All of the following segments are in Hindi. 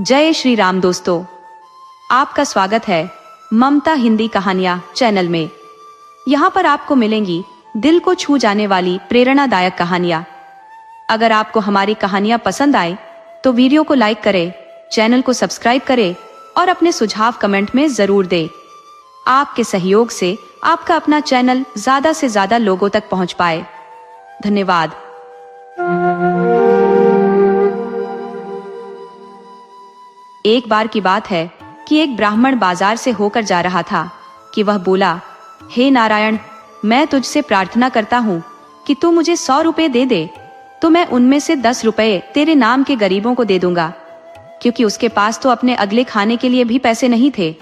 जय श्री राम दोस्तों, आपका स्वागत है ममता हिंदी कहानियां चैनल में। यहाँ पर आपको मिलेंगी दिल को छू जाने वाली प्रेरणादायक कहानियां। अगर आपको हमारी कहानियां पसंद आए तो वीडियो को लाइक करें, चैनल को सब्सक्राइब करें और अपने सुझाव कमेंट में जरूर दें। आपके सहयोग से आपका अपना चैनल ज्यादा से ज्यादा लोगों तक पहुंच पाए। धन्यवाद। एक बार की बात है कि एक ब्राह्मण बाजार से होकर जा रहा था कि वह बोला, हे नारायण, मैं तुझसे प्रार्थना करता हूँ कि तू मुझे 100 रुपए दे दे तो मैं उनमें से 10 रुपए तेरे नाम के गरीबों को दे दूंगा, क्योंकि उसके पास तो अपने अगले खाने के लिए भी पैसे नहीं थे।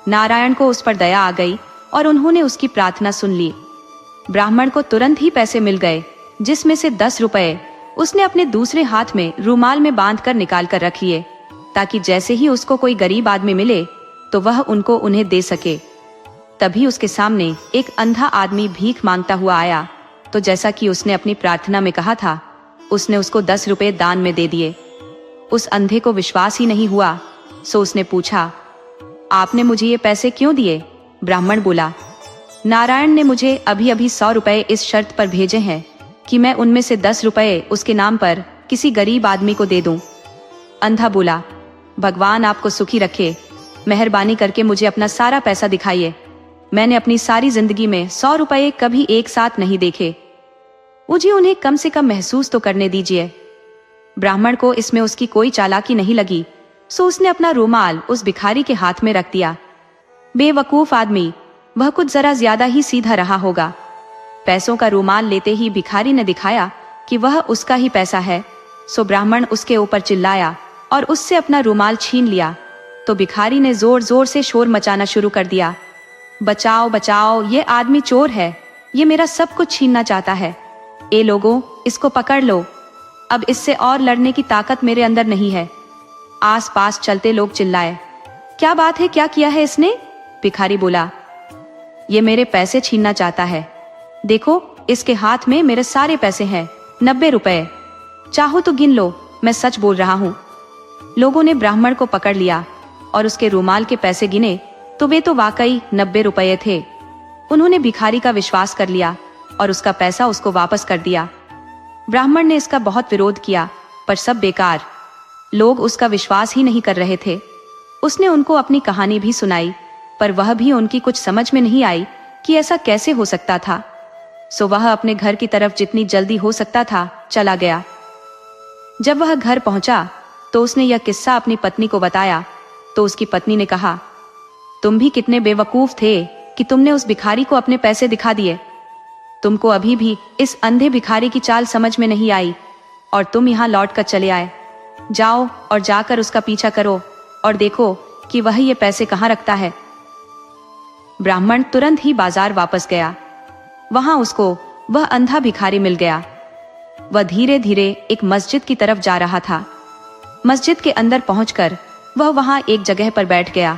नारायण को उस पर दया आ गई और उन्होंने उसकी प्रार्थना सुन ली। ब्राह्मण को तुरंत ही पैसे मिल गए, जिसमें से 10 रुपए उसने अपने दूसरे हाथ में रुमाल में बांध कर निकाल कर रख लिए, ताकि जैसे ही उसको कोई गरीब आदमी मिले तो वह उनको उन्हें दे सके। तभी उसके सामने एक अंधा आदमी भीख मांगता हुआ आया, तो जैसा कि उसने अपनी प्रार्थना में कहा था, उसने उसको 10 रुपए दान में दे दिए। उस अंधे को विश्वास ही नहीं हुआ, सो उसने पूछा, आपने मुझे ये पैसे क्यों दिए? ब्राह्मण बोला, नारायण ने मुझे अभी अभी 100 रुपए इस शर्त पर भेजे हैं कि मैं उनमें से 10 रुपए उसके नाम पर किसी गरीब आदमी को दे दूं। अंधा बोला, भगवान आपको सुखी रखे, मेहरबानी करके मुझे अपना सारा पैसा दिखाइए। मैंने अपनी सारी जिंदगी में 100 रुपए कभी एक साथ नहीं देखे, मुझे उन्हें कम से कम महसूस तो करने दीजिए। ब्राह्मण को इसमें उसकी कोई चालाकी नहीं लगी, सो उसने अपना रुमाल उस भिखारी के हाथ में रख दिया। बेवकूफ आदमी, वह कुछ जरा ज्यादा ही सीधा रहा होगा। पैसों का रुमाल लेते ही भिखारी ने दिखाया कि वह उसका ही पैसा है, सो ब्राह्मण उसके ऊपर चिल्लाया और उससे अपना रुमाल छीन लिया। तो भिखारी ने जोर जोर से शोर मचाना शुरू कर दिया, बचाओ बचाओ, ये आदमी चोर है, ये मेरा सब कुछ छीनना चाहता है। ए लोगों, इसको पकड़ लो, अब इससे और लड़ने की ताकत मेरे अंदर नहीं है। आस पास चलते लोग चिल्लाए, क्या बात है, क्या किया है इसने? भिखारी बोला, ये मेरे पैसे छीनना चाहता है, देखो इसके हाथ में मेरे सारे पैसे हैं, 90 रुपए, चाहो तो गिन लो, मैं सच बोल रहा हूँ। लोगों ने ब्राह्मण को पकड़ लिया और उसके रुमाल के पैसे गिने तो वे तो वाकई 90 रुपए थे। उन्होंने भिखारी का विश्वास कर लिया और उसका पैसा उसको वापस कर दिया। ब्राह्मण ने इसका बहुत विरोध किया, पर सब बेकार, लोग उसका विश्वास ही नहीं कर रहे थे। उसने उनको अपनी कहानी भी सुनाई, पर वह भी उनकी कुछ समझ में नहीं आई कि ऐसा कैसे हो सकता था। सो वह अपने घर की तरफ जितनी जल्दी हो सकता था चला गया। जब वह घर पहुंचा तो उसने यह किस्सा अपनी पत्नी को बताया, तो उसकी पत्नी ने कहा, तुम भी कितने बेवकूफ थे कि तुमने उस भिखारी को अपने पैसे दिखा दिए। तुमको अभी भी इस अंधे भिखारी की चाल समझ में नहीं आई और तुम यहाँ लौट कर चले आए। जाओ और जाकर उसका पीछा करो और देखो कि वह ये पैसे कहाँ रखता है। ब्राह्मण तुरंत ही बाजार वापस गया। वहां उसको वह अंधा भिखारी मिल गया। वह धीरे धीरे एक मस्जिद की तरफ जा रहा था। मस्जिद के अंदर पहुंचकर वह वहां एक जगह पर बैठ गया।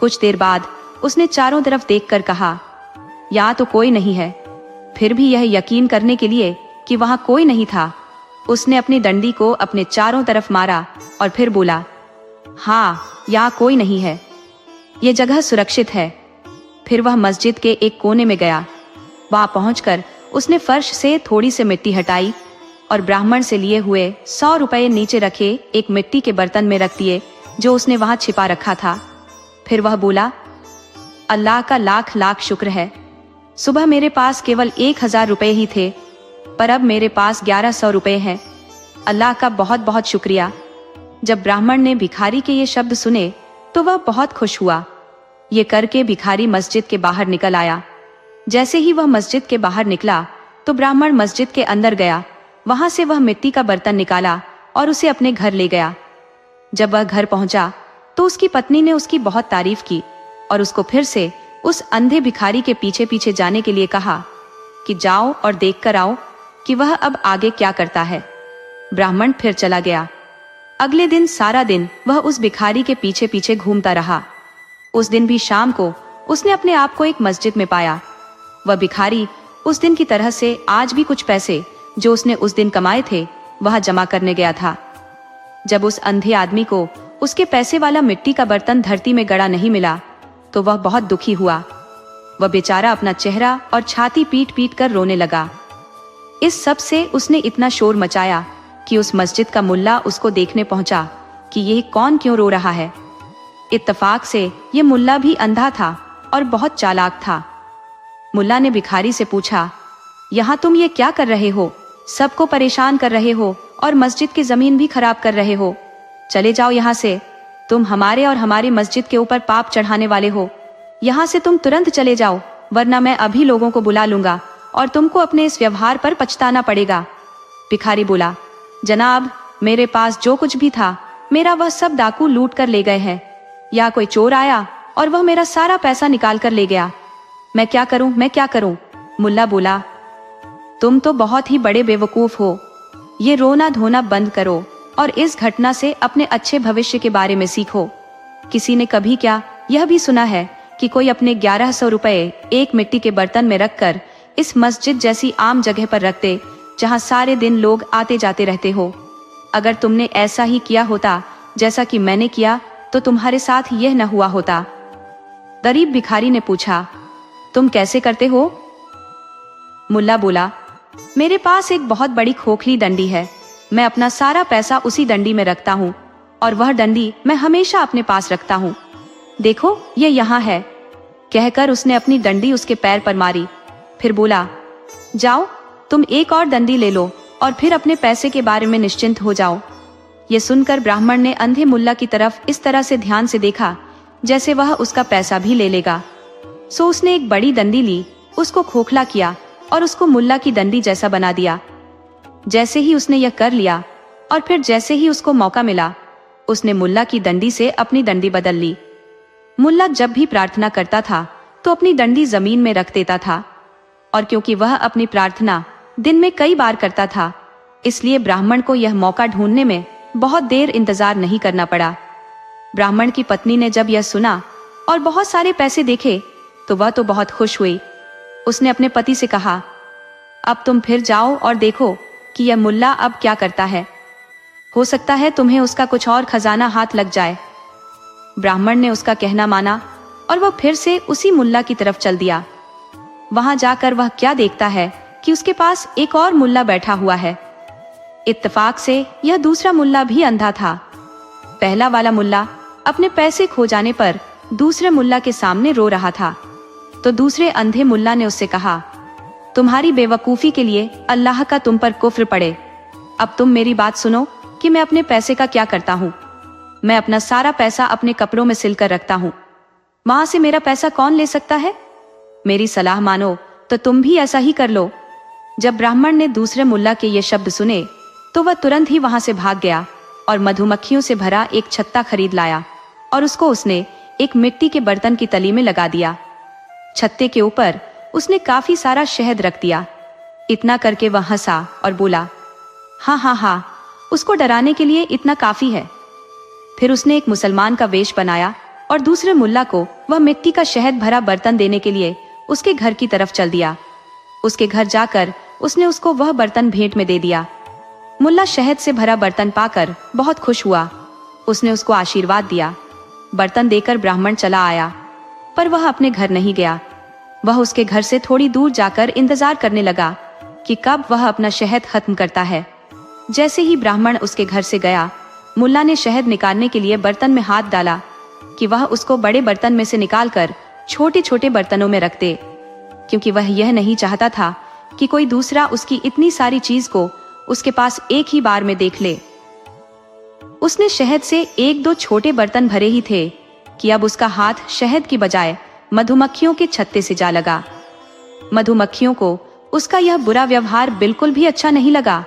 कुछ देर बाद उसने चारों तरफ देखकर कहा, यहाँ तो कोई नहीं है। फिर भी यह यकीन करने के लिए कि वहां कोई नहीं था, उसने अपनी डंडी को अपने चारों तरफ मारा और फिर बोला, हाँ, यहाँ कोई नहीं है, ये जगह सुरक्षित है। फिर वह मस्जिद के एक कोने में गया। वहां पहुंचकर उसने फर्श से थोड़ी सी मिट्टी हटाई और ब्राह्मण से लिए हुए 100 रुपए नीचे रखे एक मिट्टी के बर्तन में रख दिए, जो उसने वहां छिपा रखा था। फिर वह बोला, अल्लाह का लाख लाख शुक्र है, सुबह मेरे पास केवल 1000 रुपए ही थे, पर अब मेरे पास 1100 रुपए हैं। अल्लाह का बहुत बहुत शुक्रिया। जब ब्राह्मण ने भिखारी के ये शब्द सुने तो वह बहुत खुश हुआ। ये करके भिखारी मस्जिद के बाहर निकल आया। जैसे ही वह मस्जिद के बाहर निकला तो ब्राह्मण मस्जिद के अंदर गया। वहां से वह मिट्टी का बर्तन निकाला और उसे अपने घर ले गया। जब वह घर पहुंचा तो उसकी पत्नी ने उसकी बहुत तारीफ की और उसको फिर से उस अंधे भिखारी के पीछे पीछे जाने के लिए कहा कि जाओ और देख कर आओ कि वह अब आगे क्या करता है। ब्राह्मण फिर चला गया। अगले दिन सारा दिन वह उस भिखारी के पीछे पीछे घूमता रहा। उस दिन भी शाम को उसने अपने आप को एक मस्जिद में पाया। वह भिखारी उस दिन की तरह से आज भी कुछ पैसे जो उसने उस दिन कमाए थे वह जमा करने गया था। जब उस अंधे आदमी को उसके पैसे वाला मिट्टी का बर्तन धरती में गड़ा नहीं मिला तो वह बहुत दुखी हुआ। वह बेचारा अपना चेहरा और छाती पीट पीट कर रोने लगा। इस सब से उसने इतना शोर मचाया कि उस मस्जिद का मुल्ला उसको देखने पहुंचा कि यह कौन क्यों रो रहा है। इत्तफाक से ये मुल्ला भी अंधा था और बहुत चालाक था। मुल्ला ने भिखारी से पूछा, यहाँ तुम ये क्या कर रहे हो? सबको परेशान कर रहे हो और मस्जिद की जमीन भी खराब कर रहे हो। चले जाओ यहाँ से, तुम हमारे और हमारी मस्जिद के ऊपर पाप चढ़ाने वाले हो। यहाँ से तुम तुरंत चले जाओ, वरना मैं अभी लोगों को बुला लूंगा और तुमको अपने इस व्यवहार पर पछताना पड़ेगा। भिखारी बोला, जनाब, मेरे पास जो कुछ भी था मेरा वह सब डाकू लूट कर ले गए हैं। या कोई चोर आया और वह मेरा सारा पैसा निकाल कर ले गया। मैं क्या करूं? मुल्ला बोला, तुम तो बहुत ही बड़े बेवकूफ हो। ये रोना धोना बंद करो और इस घटना से अपने अच्छे भविष्य के बारे में सीखो। किसी ने कभी क्या यह भी सुना है कि कोई अपने 1100 रुपए एक मिट्टी के बर्तन में रखकर इस मस्जिद जैसी आम जगह पर रख दे जहां सारे दिन लोग आते जाते रहते हो? अगर तुमने ऐसा ही किया होता जैसा कि मैंने किया तो तुम्हारे साथ यह न हुआ होता। गरीब भिखारी ने पूछा, तुम कैसे करते हो? मुल्ला बोला, मेरे पास एक बहुत बड़ी खोखली डंडी है। मैं अपना सारा पैसा उसी डंडी में रखता हूँ और वह डंडी मैं हमेशा अपने पास रखता हूँ। देखो, ये यहाँ है। कहकर उसने अपनी डंडी उसके पैर पर मारी। फिर बोला, जाओ, तुम एक और डंडी ले लो और फिर अपने पैसे के बारे में निश्चिंत हो जाओ। ये सुनकर ब्राह्मण ने अंधे मुल्ला की तरफ इस तरह से ध्यान से देखा जैसे वह उसका पैसा भी ले लेगा। सो उसने एक बड़ी डंडी ली, उसको खोखला किया और उसको मुल्ला की डंडी जैसा बना दिया। जैसे ही उसने यह कर लिया और फिर जैसे ही उसको मौका मिला, उसने मुल्ला की डंडी से अपनी डंडी बदल ली। मुल्ला जब भी प्रार्थना करता था तो अपनी डंडी जमीन में रख देता था, और क्योंकि वह अपनी प्रार्थना दिन में कई बार करता था, इसलिए ब्राह्मण को यह मौका ढूंढने में बहुत देर इंतजार नहीं करना पड़ा। ब्राह्मण की पत्नी ने जब यह सुना और बहुत सारे पैसे देखे तो वह तो बहुत खुश हुई। उसने अपने पति से कहा, अब तुम फिर जाओ और देखो कि यह मुल्ला अब क्या करता है। हो सकता है तुम्हें उसका कुछ और खजाना हाथ लग जाए। ब्राह्मण ने उसका कहना माना और वह फिर से उसी मुल्ला की तरफ चल दिया। वहां जाकर वह क्या देखता है कि उसके पास एक और मुल्ला बैठा हुआ है। इत्तेफाक से यह दूसरा मुल्ला भी अंधा था। पहला वाला मुल्ला अपने पैसे खो जाने पर दूसरे मुल्ला के सामने रो रहा था, तो दूसरे अंधे मुल्ला ने उससे कहा, तुम्हारी बेवकूफी के लिए अल्लाह का तुम पर कुफ्र पड़े। अब तुम मेरी बात सुनो कि मैं अपने पैसे का क्या करता हूँ। मैं अपना सारा पैसा अपने कपड़ों में सिलकर रखता हूँ। वहां से मेरा पैसा कौन ले सकता है? मेरी सलाह मानो तो तुम भी ऐसा ही कर लो। जब ब्राह्मण ने दूसरे मुल्ला के ये शब्द सुने तो वह तुरंत ही वहां से भाग गया और मधुमक्खियों से भरा एक छत्ता खरीद लाया और उसको उसने एक मिट्टी के बर्तन की तली में लगा दिया। छत्ते के ऊपर उसने काफी सारा शहद रख दिया। इतना करके वह हंसा और बोला, हाँ, उसको डराने के लिए इतना काफी है। फिर उसने एक मुसलमान का वेश बनाया और दूसरे मुल्ला को वह मिट्टी का शहद भरा बर्तन देने के लिए उसके घर की तरफ चल दिया। उसके घर जाकर उसने उसको वह बर्तन भेंट में दे दिया। मुल्ला शहद से भरा बर्तन पाकर बहुत खुश हुआ। उसने उसको आशीर्वाद दिया। बर्तन देकर ब्राह्मण चला आया, पर वह अपने घर नहीं गया। वह उसके घर से थोड़ी दूर जाकर इंतजार करने लगा कि कब वह अपना शहद खत्म करता है। जैसे ही ब्राह्मण उसके घर से गया, मुल्ला ने शहद निकालने के लिए बर्तन में हाथ डाला कि वह उसको बड़े बर्तन में से निकालकर छोटे छोटे बर्तनों में रख दे, क्योंकि वह यह नहीं चाहता था कि कोई दूसरा उसकी इतनी सारी चीज को उसके पास एक ही बार में देख ले। उसने शहद से एक दो छोटे बर्तन भरे ही थे कि अब उसका हाथ शहद की बजाय मधुमक्खियों के छत्ते से जा लगा। मधुमक्खियों को उसका यह बुरा व्यवहार बिल्कुल भी अच्छा नहीं लगा।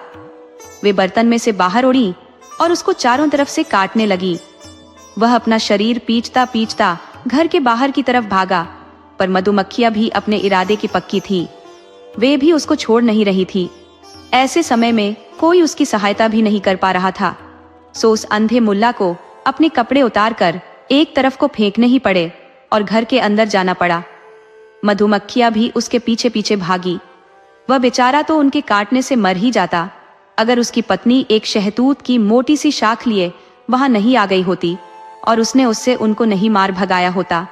वे बर्तन में से बाहर उड़ी और उसको चारों तरफ से काटने लगी। वह अपना शरीर पींचता पींचता घर के बाहर की तरफ भागा, पर मधुमक्खियां भी अपने इरादे की पक्की थी। वे भी उसको छोड़ नहीं रही थी। ऐसे समय में कोई उसकी सहायता भी नहीं कर पा रहा था। सो उस अंधे मुल्ला को अपने कपड़े उतारकर एक तरफ को फेंकने ही पड़े और घर के अंदर जाना पड़ा। मधुमक्खियां भी उसके पीछे पीछे भागी। वह बेचारा तो उनके काटने से मर ही जाता अगर उसकी पत्नी एक शहतूत की मोटी सी शाख लिए वहां नहीं आ गई होती। और उसने उससे उनको नहीं मार भगाया होता।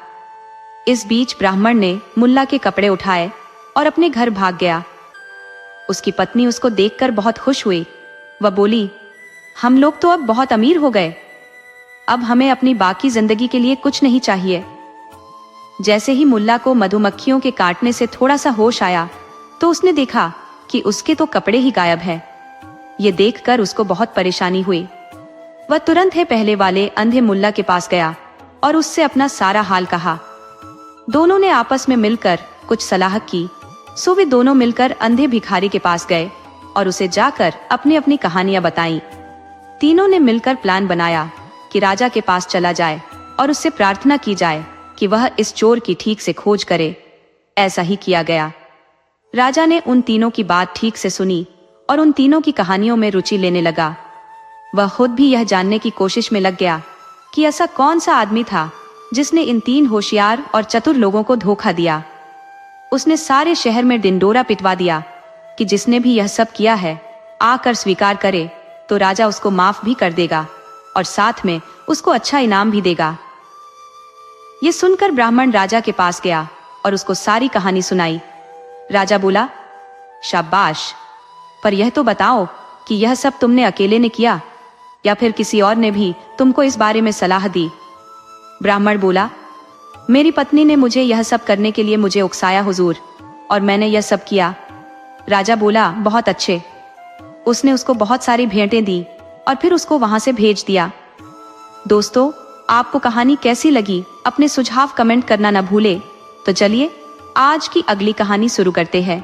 इस बीच ब्राह्मण ने मुल्ला के कपड़े उठाए और अपने घर भाग गया। उसकी पत्नी उसको देखकर बहुत खुश हुई। वह बोली, हम लोग तो अब बहुत अमीर हो गए, अब हमें अपनी बाकी जिंदगी के लिए कुछ नहीं चाहिए। जैसे ही मुल्ला को मधुमक्खियों के काटने से थोड़ा सा होश आया तो उसने देखा कि उसके तो कपड़े ही गायब हैं। ये देखकर उसको बहुत परेशानी हुई। वह तुरंत ही पहले वाले अंधे मुल्ला के पास गया और उससे अपना सारा हाल कहा। दोनों ने आपस में मिलकर कुछ सलाह की, सो वे दोनों मिलकर अंधे भिखारी के पास गए और उसे जाकर अपनी अपनी कहानियां बताईं। तीनों ने मिलकर प्लान बनाया कि राजा के पास चला जाए और उससे प्रार्थना की जाए कि वह इस चोर की ठीक से खोज करे। ऐसा ही किया गया। राजा ने उन तीनों की बात ठीक से सुनी और उन तीनों की कहानियों में रुचि लेने लगा। वह खुद भी यह जानने की कोशिश में लग गया कि ऐसा कौन सा आदमी था जिसने इन तीन होशियार और चतुर लोगों को धोखा दिया। उसने सारे शहर में ढिंढोरा पिटवा दिया कि जिसने भी यह सब किया है आकर स्वीकार करे तो राजा उसको माफ भी कर देगा और साथ में उसको अच्छा इनाम भी देगा। ये सुनकर ब्राह्मण राजा के पास गया और उसको सारी कहानी सुनाई। राजा बोला, शाबाश, पर यह तो बताओ कि यह सब तुमने अकेले ने किया या फिर किसी और ने भी तुमको इस बारे में सलाह दी? ब्राह्मण बोला, मेरी पत्नी ने मुझे यह सब करने के लिए मुझे उकसाया हुजूर, और मैंने यह सब किया। राजा बोला, बहुत अच्छे। उसने उसको बहुत सारी भेंटें दी और फिर उसको वहां से भेज दिया। दोस्तों, आपको कहानी कैसी लगी अपने सुझाव कमेंट करना न भूले। तो चलिए आज की अगली कहानी शुरू करते हैं।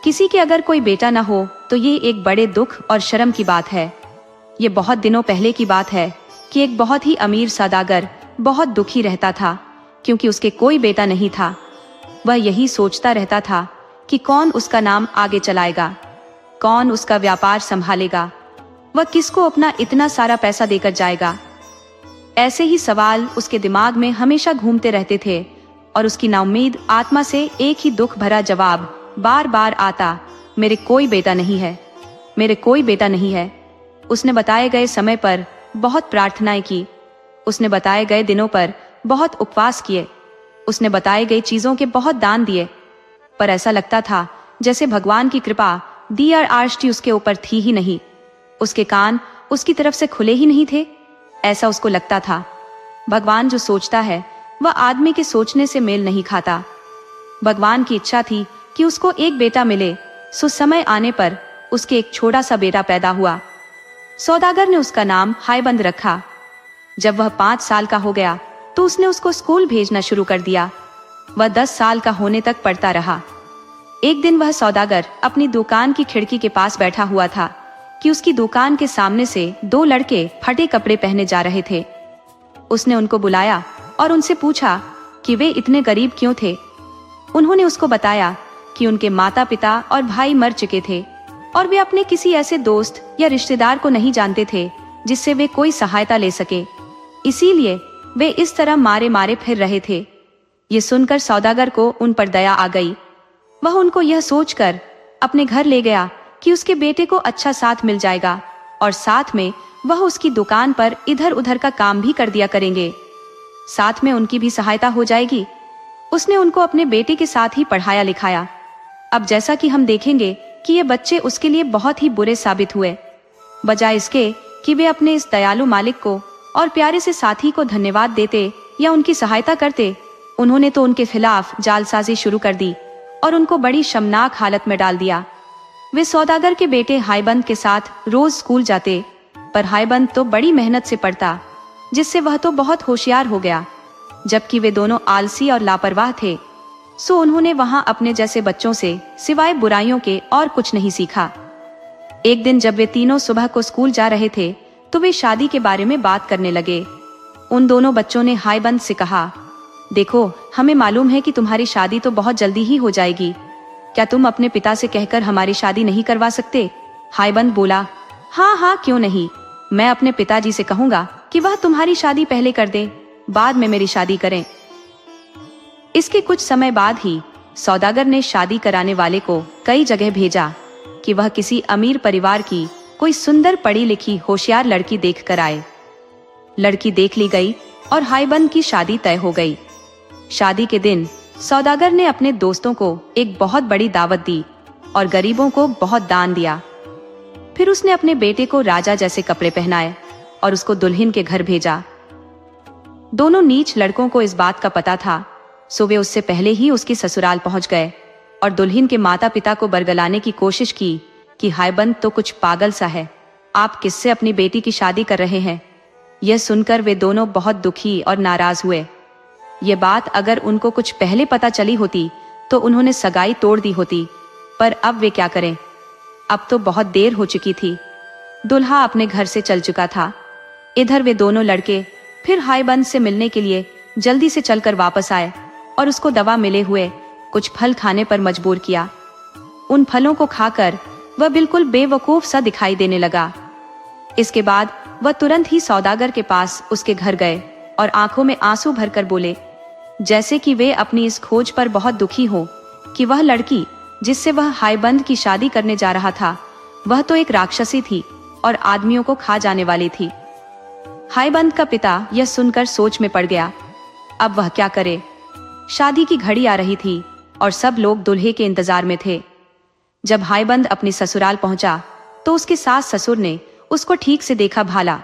किसी के अगर कोई बेटा न हो तो ये एक बड़े दुख और शर्म की बात है। ये बहुत दिनों पहले की बात है कि एक बहुत ही अमीर सौदागर बहुत दुखी रहता था क्योंकि उसके कोई बेटा नहीं था। वह यही सोचता रहता था कि कौन उसका नाम आगे चलाएगा, कौन उसका व्यापार संभालेगा, वह किसको अपना इतना सारा पैसा देकर जाएगा। ऐसे ही सवाल उसके दिमाग में हमेशा घूमते रहते थे और उसकी नाउम्मीद आत्मा से एक ही दुख भरा जवाब बार बार आता, मेरे कोई बेटा नहीं है, मेरे कोई बेटा नहीं है। उसने बताए गए समय पर बहुत प्रार्थनाएं की, उसने बताए गए दिनों पर बहुत उपवास किए, उसने बताई गई चीजों के बहुत दान दिए, पर ऐसा लगता था जैसे भगवान की कृपा दी और आष्टी उसके ऊपर थी ही नहीं। उसके कान उसकी तरफ से खुले ही नहीं थे, ऐसा उसको लगता था। भगवान जो सोचता है वह आदमी के सोचने से मेल नहीं खाता। भगवान की इच्छा थी कि उसको एक बेटा मिले, सो समय आने पर उसके एक छोटा सा बेटा पैदा हुआ। सौदागर ने उसका नाम हायबंद रखा। जब वह 5 साल का हो गया तो उसने उसको स्कूल भेजना शुरू कर दिया। वह 10 साल का होने तक पढ़ता रहा। एक दिन वह सौदागर अपनी दुकान की खिड़की के पास बैठा हुआ था कि उसकी दुकान के सामने से 2 लड़के फटे कपड़े पहने जा रहे थे। उसने उनको बुलाया और उनसे पूछा कि वे इतने गरीब क्यों थे। उन्होंने उसको बताया कि उनके माता पिता और भाई मर चुके थे और वे अपने किसी ऐसे दोस्त या रिश्तेदार को नहीं जानते थे जिससे वे कोई सहायता ले सके, इसीलिए वे इस तरह मारे मारे फिर रहे थे। ये सुनकर सौदागर को उन पर दया आ गई। वह उनको यह सोचकर अपने घर ले गया कि उसके बेटे को अच्छा साथ मिल जाएगा और साथ में वह उसकी दुकान पर इधर उधर का काम भी कर दिया करेंगे, साथ में उनकी भी सहायता हो जाएगी। उसने उनको अपने बेटे के साथ ही पढ़ाया लिखाया। अब जैसा कि हम देखेंगे कि ये बच्चे उसके लिए बहुत ही बुरे साबित हुए। बजाय इसके कि वे अपने इस दयालु मालिक को और प्यारे से साथी को धन्यवाद देते या उनकी सहायता करते, उन्होंने तो उनके खिलाफ जालसाजी शुरू कर दी और उनको बड़ी शर्मनाक हालत में डाल दिया। वे सौदागर के बेटे हायबंद के साथ रोज स्कूल जाते, पर हायबंद तो बड़ी मेहनत से पढ़ता, जिससे वह तो बहुत होशियार हो गया, जबकि वे दोनों आलसी और लापरवाह थे। सो उन्होंने वहां अपने जैसे बच्चों से सिवाय बुराइयों के और कुछ नहीं सीखा। एक दिन जब वे तीनों सुबह को स्कूल जा रहे थे तो वे शादी के बारे में बात करने लगे। उन दोनों बच्चों ने हायबंद से कहा, देखो, हमें मालूम है कि तुम्हारी शादी तो बहुत जल्दी ही हो जाएगी, क्या तुम अपने पिता से कहकर हमारी शादी नहीं करवा सकते? हायबंद बोला, हाँ हाँ, क्यों नहीं, मैं अपने पिताजी से कहूंगा कि वह तुम्हारी शादी पहले कर दे, बाद में मेरी शादी करें। इसके कुछ समय बाद ही सौदागर ने शादी कराने वाले को कई जगह भेजा कि वह किसी अमीर परिवार की कोई सुंदर पढ़ी लिखी होशियार लड़की देख कर आए। लड़की देख ली गई और हाईबंद की शादी तय हो गई। शादी के दिन सौदागर ने अपने दोस्तों को एक बहुत बड़ी दावत दी और गरीबों को बहुत दान दिया। फिर उसने अपने बेटे को राजा जैसे कपड़े पहनाए और उसको दुल्हन के घर भेजा। दोनों नीच लड़कों को इस बात का पता था, सो वे उससे पहले ही उसकी ससुराल पहुंच गए और दुल्हन के माता पिता को बरगलाने की कोशिश की कि हाईबंद तो कुछ पागल सा है, आप किससे अपनी बेटी की शादी कर रहे हैं। यह सुनकर वे दोनों बहुत दुखी और नाराज हुए। ये बात अगर उनको कुछ पहले पता चली होती तो उन्होंने सगाई तोड़ दी होती, पर अब वे क्या करें। अब तो बहुत देर हो चुकी थी। दुल्हा अपने घर से चल चुका था। इधर वे दोनों लड़के फिर हाईबंद से मिलने के लिए जल्दी से चलकर वापस आए और उसको दवा मिले हुए कुछ फल खाने पर मजबूर किया। उन फलों को खाकर वह बिल्कुल बेवकूफ सा दिखाई देने लगा। इसके बाद वह तुरंत ही सौदागर के पास उसके घर गए और आंखों में आंसू भरकर बोले, जैसे कि वे अपनी इस खोज पर बहुत दुखी हो कि वह लड़की जिससे वह हाईबंद की शादी करने जा रहा था, वह तो एक राक्षसी थी और आदमियों को खा जाने वाली थी। हाईबंद का पिता यह सुनकर सोच में पड़ गया। अब वह क्या करे। शादी की घड़ी आ रही थी और सब लोग दूल्हे के इंतजार में थे। जब हाईबंद अपनी ससुराल पहुंचा तो उसके सास ससुर ने उसको ठीक से देखा भाला,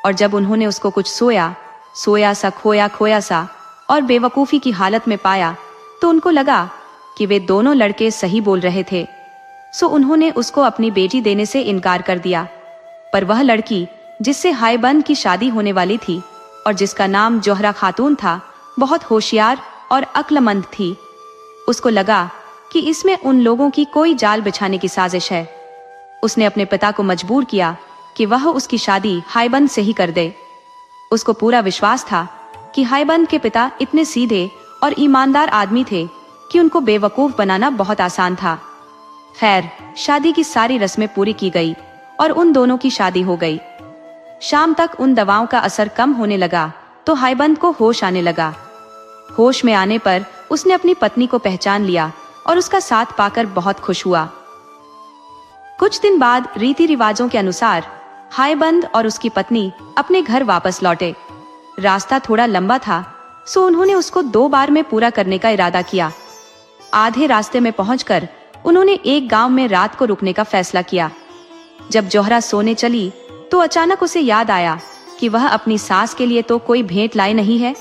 और जब उन्होंने उसको कुछ सोया सा खोया खोया सा और बेवकूफी की हालत में पाया तो उनको लगा कि वे दोनों लड़के सही बोल रहे थे। सो उन्होंने उसको अपनी बेटी देने से इनकार कर दिया। पर वह लड़की जिससे हाईबंद की शादी होने वाली थी और जिसका नाम जोहरा खातून था, बहुत होशियार और अक्लमंद थी। उसको लगा कि इसमें उन लोगों की कोई जाल बिछाने की साजिश है। उसने अपने पिता को मजबूर किया कि वह उसकी शादी हाईबंद से ही कर दे। उसको पूरा विश्वास था कि हाईबंद के पिता इतने सीधे और ईमानदार आदमी थे कि उनको बेवकूफ बनाना बहुत आसान था। खैर, शादी की सारी रस्में पूरी की गई और उन दोनों की शादी हो गई। शाम तक उन दवाओं का असर कम होने लगा तो हाईबंद को होश आने लगा। होश में आने पर उसने अपनी पत्नी को पहचान लिया और उसका साथ पाकर बहुत खुश हुआ। कुछ दिन बाद रीति रिवाजों के अनुसार हाईबंद और उसकी पत्नी अपने घर वापस लौटे। रास्ता थोड़ा लंबा था, सो उन्होंने उसको 2 बार में पूरा करने का इरादा किया। आधे रास्ते में पहुंचकर उन्होंने एक गांव में रात को रुकने का फैसला किया। जब जोहरा सोने चली तो अचानक उसे याद आया कि वह अपनी सास के लिए तो कोई भेंट लाई नहीं है,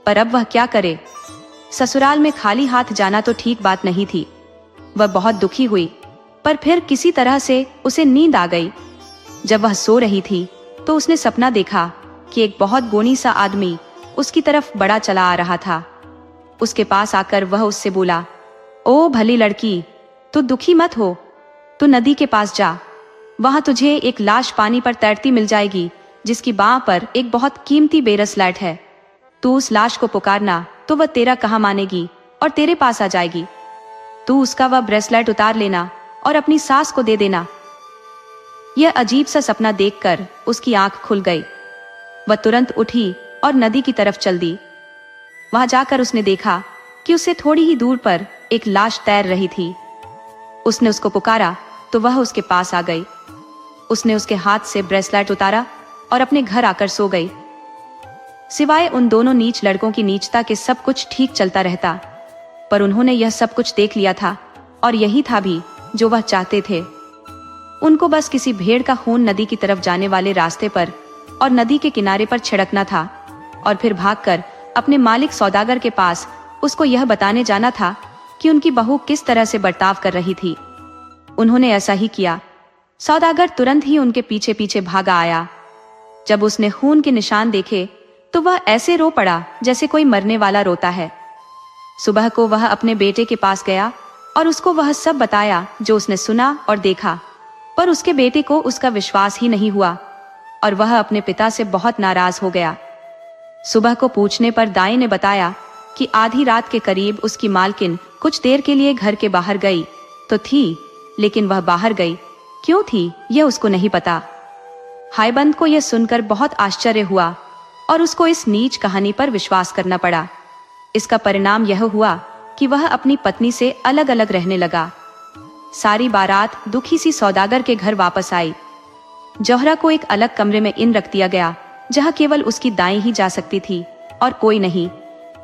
पर अब वह क्या करे। ससुराल में खाली हाथ जाना तो ठीक बात नहीं थी। वह बहुत दुखी हुई, पर फिर किसी तरह से उसे नींद आ गई। जब वह सो रही थी तो उसने सपना देखा कि एक बहुत गोनी सा आदमी उसकी तरफ बड़ा चला आ रहा था। उसके पास आकर वह उससे बोला, ओ भली लड़की, तू दुखी मत हो, तू नदी के पास जा। वहां तुझे एक लाश पानी पर तैरती मिल जाएगी जिसकी बाह पर एक बहुत कीमती ब्रेसलेट है। तू उस लाश को पुकारना तो वह तेरा कहा मानेगी और तेरे पास आ जाएगी। तू उसका वह ब्रेसलेट उतार लेना और अपनी सास को दे देना। यह अजीब सा सपना देखकर उसकी आंख खुल गई। वह तुरंत उठी और नदी की तरफ चल दी। वहां जाकर उसने देखा कि उससे थोड़ी ही दूर पर एक लाश तैर रही थी। उसने उसको पुकारा तो वह उसके पास आ गई। उसने उसके हाथ से ब्रेसलेट उतारा और अपने घर आकर सो गई। सिवाय उन दोनों नीच लड़कों की नीचता के सब कुछ ठीक चलता रहता, पर उन्होंने यह सब कुछ देख लिया था और यही था भी जो वह चाहते थे। उनको बस किसी भेड़ का खून नदी की तरफ जाने वाले रास्ते पर और नदी के किनारे पर छिड़कना था और फिर भागकर अपने मालिक सौदागर के पास उसको यह बताने जाना था कि उनकी बहू किस तरह से बर्ताव कर रही थी। उन्होंने ऐसा ही किया। सौदागर तुरंत ही उनके पीछे पीछे भागा आया। जब उसने खून के निशान देखे तो वह ऐसे रो पड़ा जैसे कोई मरने वाला रोता है। सुबह को वह अपने बेटे के पास गया और उसको वह सब बताया जो उसने सुना और देखा, पर उसके बेटे को उसका विश्वास ही नहीं हुआ और वह अपने पिता से बहुत नाराज हो गया। सुबह को पूछने पर दाई ने बताया कि आधी रात के करीब उसकी मालकिन कुछ देर के लिए घर के बाहर गई तो थी, लेकिन वह बाहर गई क्यों थी यह उसको नहीं पता। हाईबंद को यह सुनकर बहुत आश्चर्य हुआ और उसको इस नीच कहानी पर विश्वास करना पड़ा। इसका परिणाम यह हुआ कि वह अपनी पत्नी से अलग अलग रहने लगा। सारी बारात दुखी सी सौदागर के घर वापस आई जौहरा को एक अलग कमरे में इन रख दिया गया, जहाँ केवल उसकी दाएं ही जा सकती थी और कोई नहीं।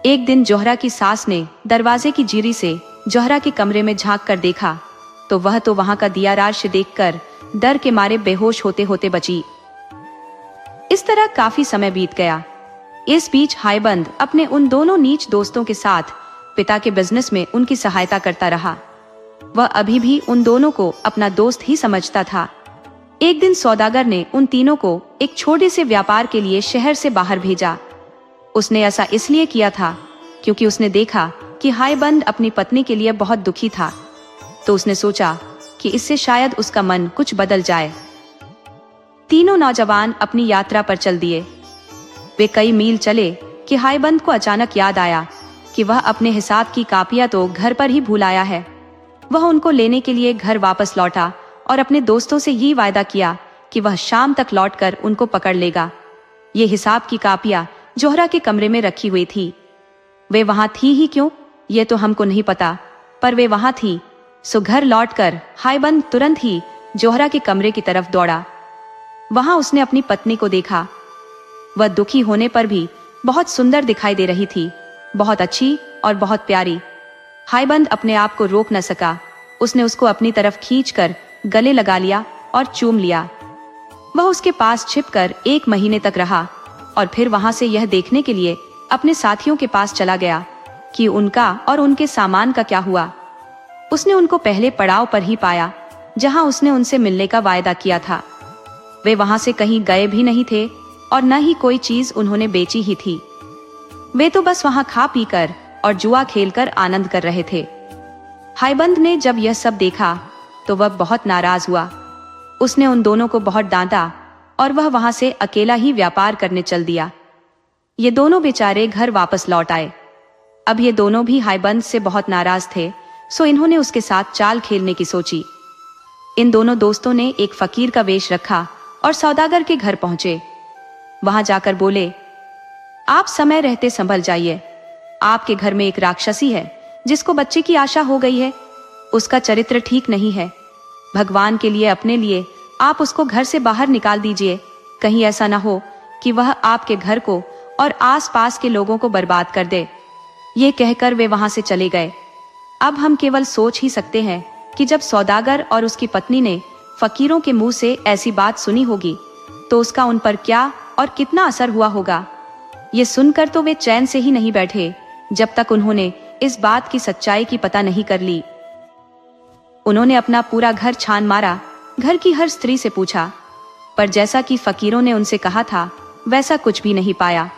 एक दिन जौहरा की सास ने दरवाजे की जीरी से जौहरा के कमरे में झांक कर देखा तो वह तो वहां का दिया राश देखकर डर के मारे बेहोश होते होते बची। इस तरह काफी समय बीत गया। इस बीच हाईबंद अपने उन दोनों नीच दोस्तों के साथ पिता के बिजनेस में उनकी सहायता करता रहा। वह अभी भी उन दोनों को अपना दोस्त ही समझता था। एक दिन सौदागर ने उन तीनों को एक छोटे से व्यापार के लिए शहर से बाहर भेजा। उसने ऐसा इसलिए किया था क्योंकि उसने देखा कि हाईबंद अपनी पत्नी के लिए बहुत दुखी था, तो उसने सोचा कि इससे शायद उसका मन कुछ बदल जाए। तीनों नौजवान अपनी यात्रा पर चल दिए। वे कई मील चले कि हाईबंद को अचानक याद आया कि वह अपने हिसाब की कापियां तो घर पर ही भूल आया है। वह उनको लेने के लिए घर वापस लौटा और अपने दोस्तों से ये वायदा किया कि वह शाम तक लौटकर उनको पकड़ लेगा। ये हिसाब की कापियां जौहरा के कमरे में रखी हुई थी। वे वहां थी ही क्यों, ये तो हमको नहीं पता, पर वे वहां थी। सो घर लौटकर हाईबंद तुरंत ही जौहरा के कमरे की तरफ दौड़ा। वहां उसने अपनी पत्नी को देखा। वह दुखी होने पर भी बहुत सुंदर दिखाई दे रही थी, बहुत अच्छी और बहुत प्यारी। हाईबंद अपने आप को रोक न सका। उसने उसको अपनी तरफ खींचकर गले लगा लिया और चूम लिया। वह उसके पास छिपकर 1 महीने तक रहा और फिर वहां से यह देखने के लिए अपने साथियों के पास चला गया कि उनका और उनके सामान का क्या हुआ। उसने उनको पहले पड़ाव पर ही पाया जहां उसने उनसे मिलने का वायदा किया था। वे वहां से कहीं गए भी नहीं थे और न ही कोई चीज उन्होंने बेची ही थी। वे तो बस वहां खा पीकर और जुआ खेलकर आनंद कर रहे थे। हाईबंद ने जब यह सब देखा तो वह बहुत नाराज हुआ। उसने उन दोनों को बहुत डांटा और वह वहां से अकेला ही व्यापार करने चल दिया। ये दोनों बेचारे घर वापस लौट आए। अब ये दोनों भी हाईबंद से बहुत नाराज थे, सो इन्होंने उसके साथ चाल खेलने की सोची। इन दोनों दोस्तों ने एक फकीर का वेश रखा और सौदागर के घर पहुंचे। वहां जाकर बोले, आप समय रहते संभल जाइए। आपके घर में एक राक्षसी है जिसको बच्चे की आशा हो गई है। उसका चरित्र ठीक नहीं है। भगवान के लिए अपने लिए आप उसको घर से बाहर निकाल दीजिए। कहीं ऐसा ना हो कि वह आपके घर को और आसपास के लोगों को बर्बाद कर दे। ये कहकर वे वहां से चले गए। अब हम केवल सोच ही सकते हैं कि जब सौदागर और उसकी पत्नी ने फकीरों के मुंह से ऐसी बात सुनी होगी तो उसका उन पर क्या और कितना असर हुआ होगा। ये सुनकर तो वे चैन से ही नहीं बैठे जब तक उन्होंने इस बात की सच्चाई की पता नहीं कर ली। उन्होंने अपना पूरा घर छान मारा, घर की हर स्त्री से पूछा, पर जैसा कि फकीरों ने उनसे कहा था वैसा कुछ भी नहीं पाया।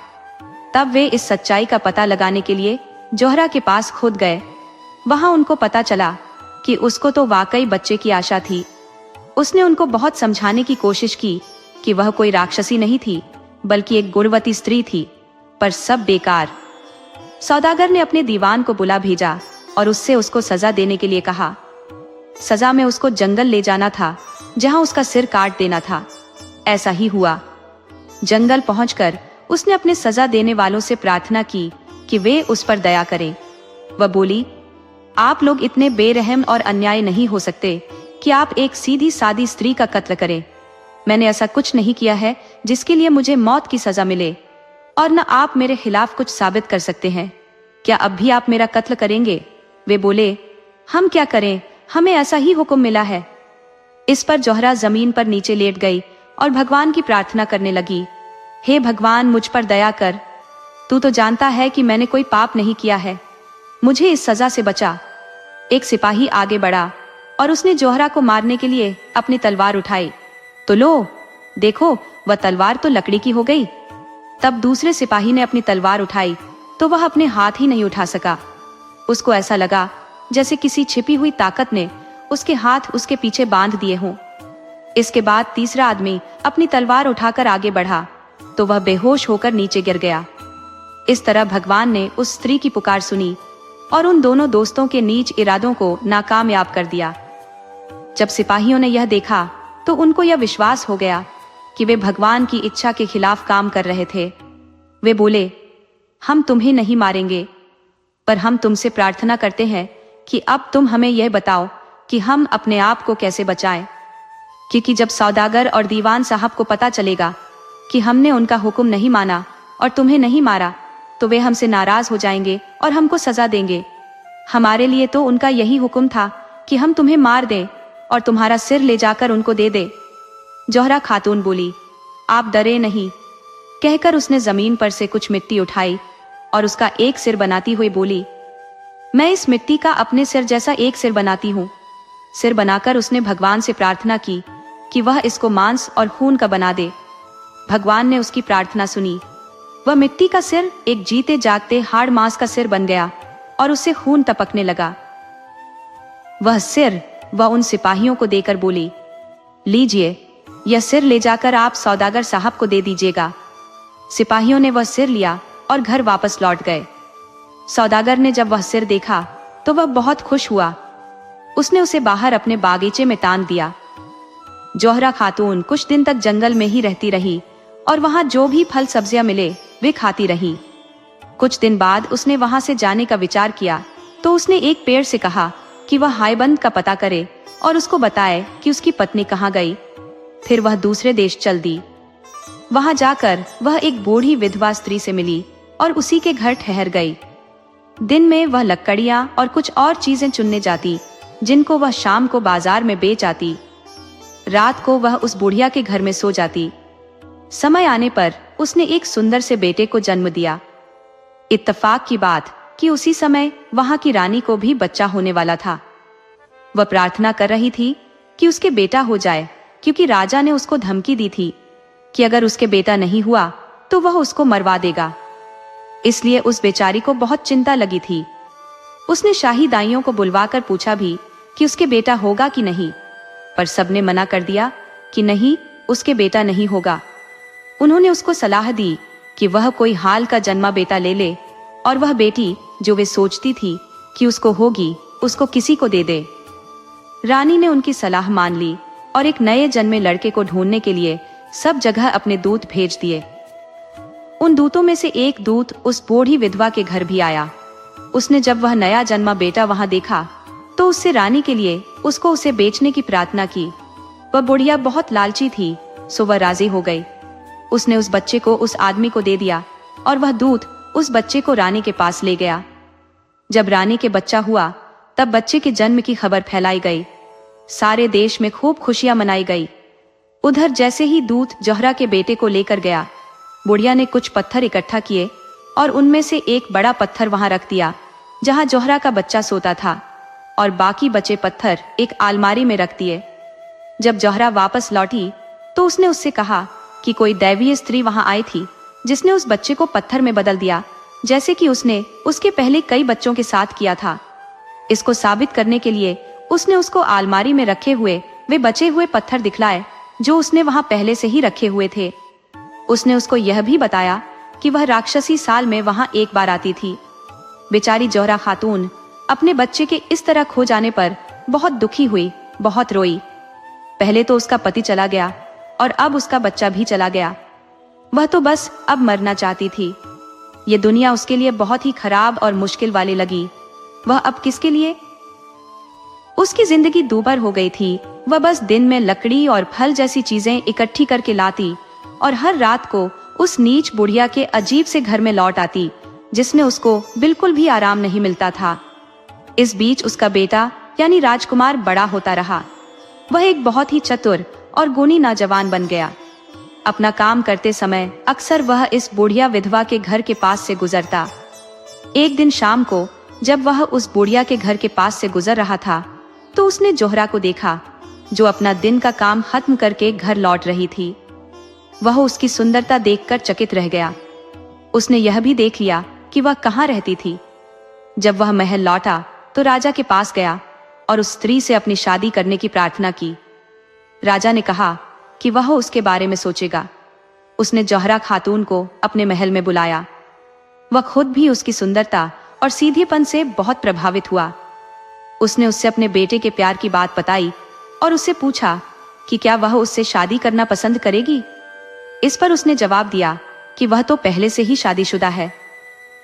तब वे इस सच्चाई का पता लगाने के लिए जौहरा के पास खुद गए। वहां उनको पता चला कि उसको तो वाकई बच्चे की आशा थी। उसने उनको बहुत समझाने की कोशिश की कि वह कोई राक्षसी नहीं थी बल्कि एक गुणवती स्त्री थी, पर सब बेकार। सौदागर ने अपने दीवान को बुला भेजा और उससे उसको सजा देने के लिए कहा। सजा में उसको जंगल ले जाना था जहां उसका सिर काट देना था। ऐसा ही हुआ। जंगल पहुंचकर उसने अपने सजा देने वालों से प्रार्थना की कि वे उस पर दया करें। वह बोली, आप लोग इतने बेरहम और अन्याय नहीं हो सकते कि आप एक सीधी सादी स्त्री का कत्ल करें। मैंने ऐसा कुछ नहीं किया है जिसके लिए मुझे मौत की सजा मिले, और न आप मेरे खिलाफ कुछ साबित कर सकते हैं। क्या अब भी आप मेरा कत्ल करेंगे? वे बोले, हम क्या करें, हमें ऐसा ही हुक्म मिला है। इस पर जौहरा जमीन पर नीचे लेट गई और भगवान की प्रार्थना करने लगी। हे भगवान, मुझ पर दया कर। तू तो जानता है कि मैंने कोई पाप नहीं किया है। मुझे इस सजा से बचा। एक सिपाही आगे बढ़ा और उसने जौहरा को मारने के लिए अपनी तलवार उठाई तो लो, देखो, वह तलवार तो लकड़ी की हो गई। तब दूसरे सिपाही ने अपनी तलवार उठाई तो वह अपने हाथ ही नहीं उठा सका। उसको ऐसा लगा जैसे किसी छिपी हुई ताकत ने उसके हाथ उसके पीछे बांध दिए हों। इसके बाद तीसरा आदमी अपनी तलवार उठाकर आगे बढ़ा तो वह बेहोश होकर नीचे गिर गया। इस तरह भगवान ने उस स्त्री की पुकार सुनी और उन दोनों दोस्तों के नीच इरादों को नाकामयाब कर दिया। जब सिपाहियों ने यह देखा तो उनको यह विश्वास हो गया कि वे भगवान की इच्छा के खिलाफ काम कर रहे थे। वे बोले, हम तुम्हें नहीं मारेंगे, पर हम तुमसे प्रार्थना करते हैं कि अब तुम हमें यह बताओ कि हम अपने आप को कैसे बचाएं, क्योंकि जब सौदागर और दीवान साहब को पता चलेगा कि हमने उनका हुक्म नहीं माना और तुम्हें नहीं मारा, तो वे हमसे नाराज हो जाएंगे और हमको सजा देंगे। हमारे लिए तो उनका यही हुक्म था कि हम तुम्हें मार दें और तुम्हारा सिर ले जाकर उनको दे दे। जोहरा खातून बोली, आप डरे नहीं। कहकर उसने जमीन पर से कुछ मिट्टी उठाई और उसका एक सिर बनाती हुई बोली, मैं इस मिट्टी का अपने सिर जैसा एक सिर बनाती हूँ। सिर बनाकर उसने भगवान से प्रार्थना की कि वह इसको मांस और खून का बना दे। भगवान ने उसकी प्रार्थना सुनी। वह मिट्टी का सिर एक जीते जागते हाड़ मांस का सिर बन गया और उससे खून टपकने लगा। वह सिर वह उन सिपाहियों को देकर बोली, लीजिए, यह सिर ले जाकर आप सौदागर साहब को दे दीजिएगा। सिपाहियों ने वह सिर लिया और घर वापस लौट गए। सौदागर ने जब वह सिर देखा तो वह बहुत खुश हुआ। उसने उसे बाहर अपने बागीचे में टांग दिया। जोहरा खातून कुछ दिन तक जंगल में ही रहती रही और वहां जो भी फल सब्जियां मिले वे खाती रही। कुछ दिन बाद उसने वहां से जाने का विचार किया तो उसने एक पेड़ से कहा कि वह हायबंद का पता करे और उसको बताए कि उसकी पत्नी कहाँ गई। फिर वह दूसरे देश चल दी। वहां जाकर वह एक बूढ़ी विधवा स्त्री से मिली और उसी के घर ठहर गई। दिन में वह लकड़ियां और कुछ और चीजें चुनने जाती जिनको वह शाम को बाजार में बेच आती। रात को वह उस बुढ़िया के घर में सो जाती। समय आने पर उसने एक सुंदर से बेटे को जन्म दिया। इत्तेफाक की बात कि उसी समय वहां की रानी को भी बच्चा होने वाला था। वह प्रार्थना कर रही थी कि उसके बेटा हो जाए, क्योंकि राजा ने उसको धमकी दी थी कि अगर उसके बेटा नहीं हुआ तो वह उसको मरवा देगा। इसलिए उस बेचारी को बहुत चिंता लगी थी। उसने शाही दाइयों को बुलवाकर पूछा भी कि उसके बेटा होगा कि नहीं, पर सबने मना कर दिया कि नहीं, उसके बेटा नहीं होगा। उन्होंने उसको सलाह दी कि वह कोई हाल का जन्मा बेटा ले ले और वह बेटी जो वे सोचती थी कि उसको होगी उसको किसी को दे दे। रानी ने उनकी सलाह मान ली और एक नए जन्मे लड़के को ढूंढने के लिए सब जगह अपने दूत भेज दिए। उन दूतों में से एक दूत उस बूढ़ी विधवा के घर भी आया। उसने जब वह नया जन्मा बेटा वहां देखा तो उससे रानी के लिए उसको उसे बेचने की प्रार्थना की। वह बुढ़िया बहुत लालची थी, सो वह राजी हो गई। उसने उस बच्चे को उस आदमी को दे दिया और वह दूत उस बच्चे को रानी के पास ले गया। जब रानी के बच्चा हुआ तब बच्चे के जन्म की खबर फैलाई गई। सारे देश में खूब खुशियां मनाई गई। उधर जैसे ही दूत जोहरा के बेटे को लेकर गया, बुढ़िया ने कुछ पत्थर इकट्ठा किए और उनमें से एक बड़ा पत्थर वहां रख दिया जहां जोहरा का बच्चा सोता था, और बाकी बचे पत्थर एक अलमारी में रख दिए। जब जोहरा वापस लौटी तो उसने उससे कहा कि कोई दैवीय स्त्री वहां आई थी जिसने उस बच्चे को पत्थर में बदल दिया, जैसे कि उसने उसके पहले कई बच्चों के साथ किया था। इसको साबित करने के लिए उसने उसको अलमारी में रखे हुए वे बचे हुए पत्थर दिखलाए जो उसने वहां पहले से ही रखे हुए थे। उसने उसको यह भी बताया कि वह राक्षसी साल में वहां एक बार आती थी। बेचारी जोहरा खातून अपने बच्चे के इस तरह खो जाने पर बहुत दुखी हुई, बहुत रोई। पहले तो उसका पति चला गया और अब उसका बच्चा भी चला गया। वह तो बस अब मरना चाहती थी। ये दुनिया उसके लिए बहुत ही खराब और मुश्किल वाली लगी। वह अब किसके लिए? उसकी जिंदगी दूभर हो गई थी। वह बस दिन में लकड़ी और फल जैसी चीजें इकट्ठी करके लाती और हर रात को उस नीच बुढ़िया के अजीब से घर में लौट आती जिसमें उसको बिल्कुल भी आराम नहीं मिलता था। इस बीच उसका बेटा यानी राजकुमार बड़ा होता रहा। वह एक बहुत ही चतुर और गुणी नौजवान बन गया। अपना काम करते समय अक्सर वह इस बुढ़िया विधवा के घर के पास से गुजरता। एक दिन शाम को जब वह उस बुढ़िया के घर के पास से गुजर रहा था तो उसने जोहरा को देखा जो अपना दिन का काम खत्म करके घर लौट रही थी। वह उसकी सुंदरता देखकर चकित रह गया। उसने यह भी देख लिया कि वह कहाँ रहती थी। जब वह महल लौटा तो राजा के पास गया और उस स्त्री से अपनी शादी करने की प्रार्थना की। राजा ने कहा कि वह उसके बारे में सोचेगा। उसने जोहरा खातून को अपने महल में बुलाया। वह खुद भी उसकी सुंदरता और सीधेपन से बहुत प्रभावित हुआ। उसने उससे अपने बेटे के प्यार की बात बताई और उससे पूछा कि क्या वह उससे शादी करना पसंद करेगी। इस पर उसने जवाब दिया कि वह तो पहले से ही शादीशुदा है।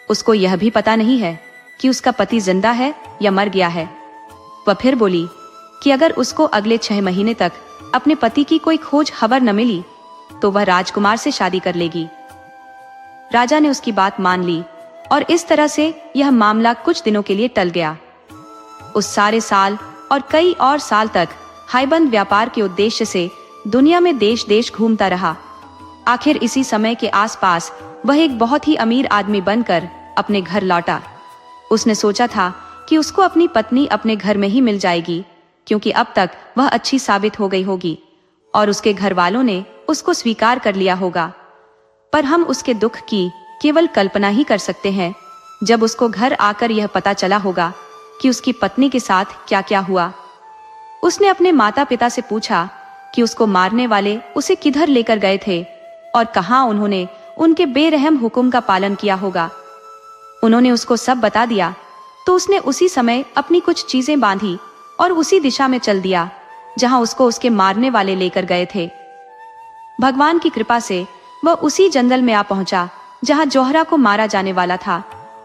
उसको यह भी पता नहीं है कि उसका पति जिंदा है या मर गया है। वह फिर बोली कि अगर उसको अगले 6 महीने तक अपने पति की कोई खोज खबर न मिली तो वह राजकुमार से शादी कर लेगी। राजा ने उसकी बात मान ली और इस तरह से यह मामला कुछ दिनों के लिए टल गया। उस सारे साल और कई और साल तक हाईबंद व्यापार के उद्देश्य से दुनिया में देश देश घूमता रहा। आखिर इसी समय के आसपास वह एक बहुत ही अमीर आदमी बनकर अपने घर लौटा। उसने सोचा था कि उसको अपनी पत्नी अपने घर में ही मिल जाएगी, क्योंकि अब तक वह अच्छी साबित हो गई होगी और उसके घर वालों ने उसको स्वीकार कर लिया होगा। पर हम उसके दुख की केवल कल्पना ही कर सकते हैं जब उसको घर आकर यह पता चला होगा कि उसकी पत्नी के साथ क्या क्या हुआ। उसने अपने माता पिता से पूछा कि उसको मारने वाले उसे किधर लेकर गए थे और कहां उन्होंने उनके बेरहम हुक्म का पालन किया होगा। उन्होंने उसको सब बता दिया तो उसने उसी समय अपनी कुछ चीजें बांधी और उसी दिशा में चल दिया जहां उसको उसके मारने वाले लेकर गए थे। भगवान की कृपा से वह उसी जंगल में आ पहुंचा जहां जोहरा को मारा जाने वाला था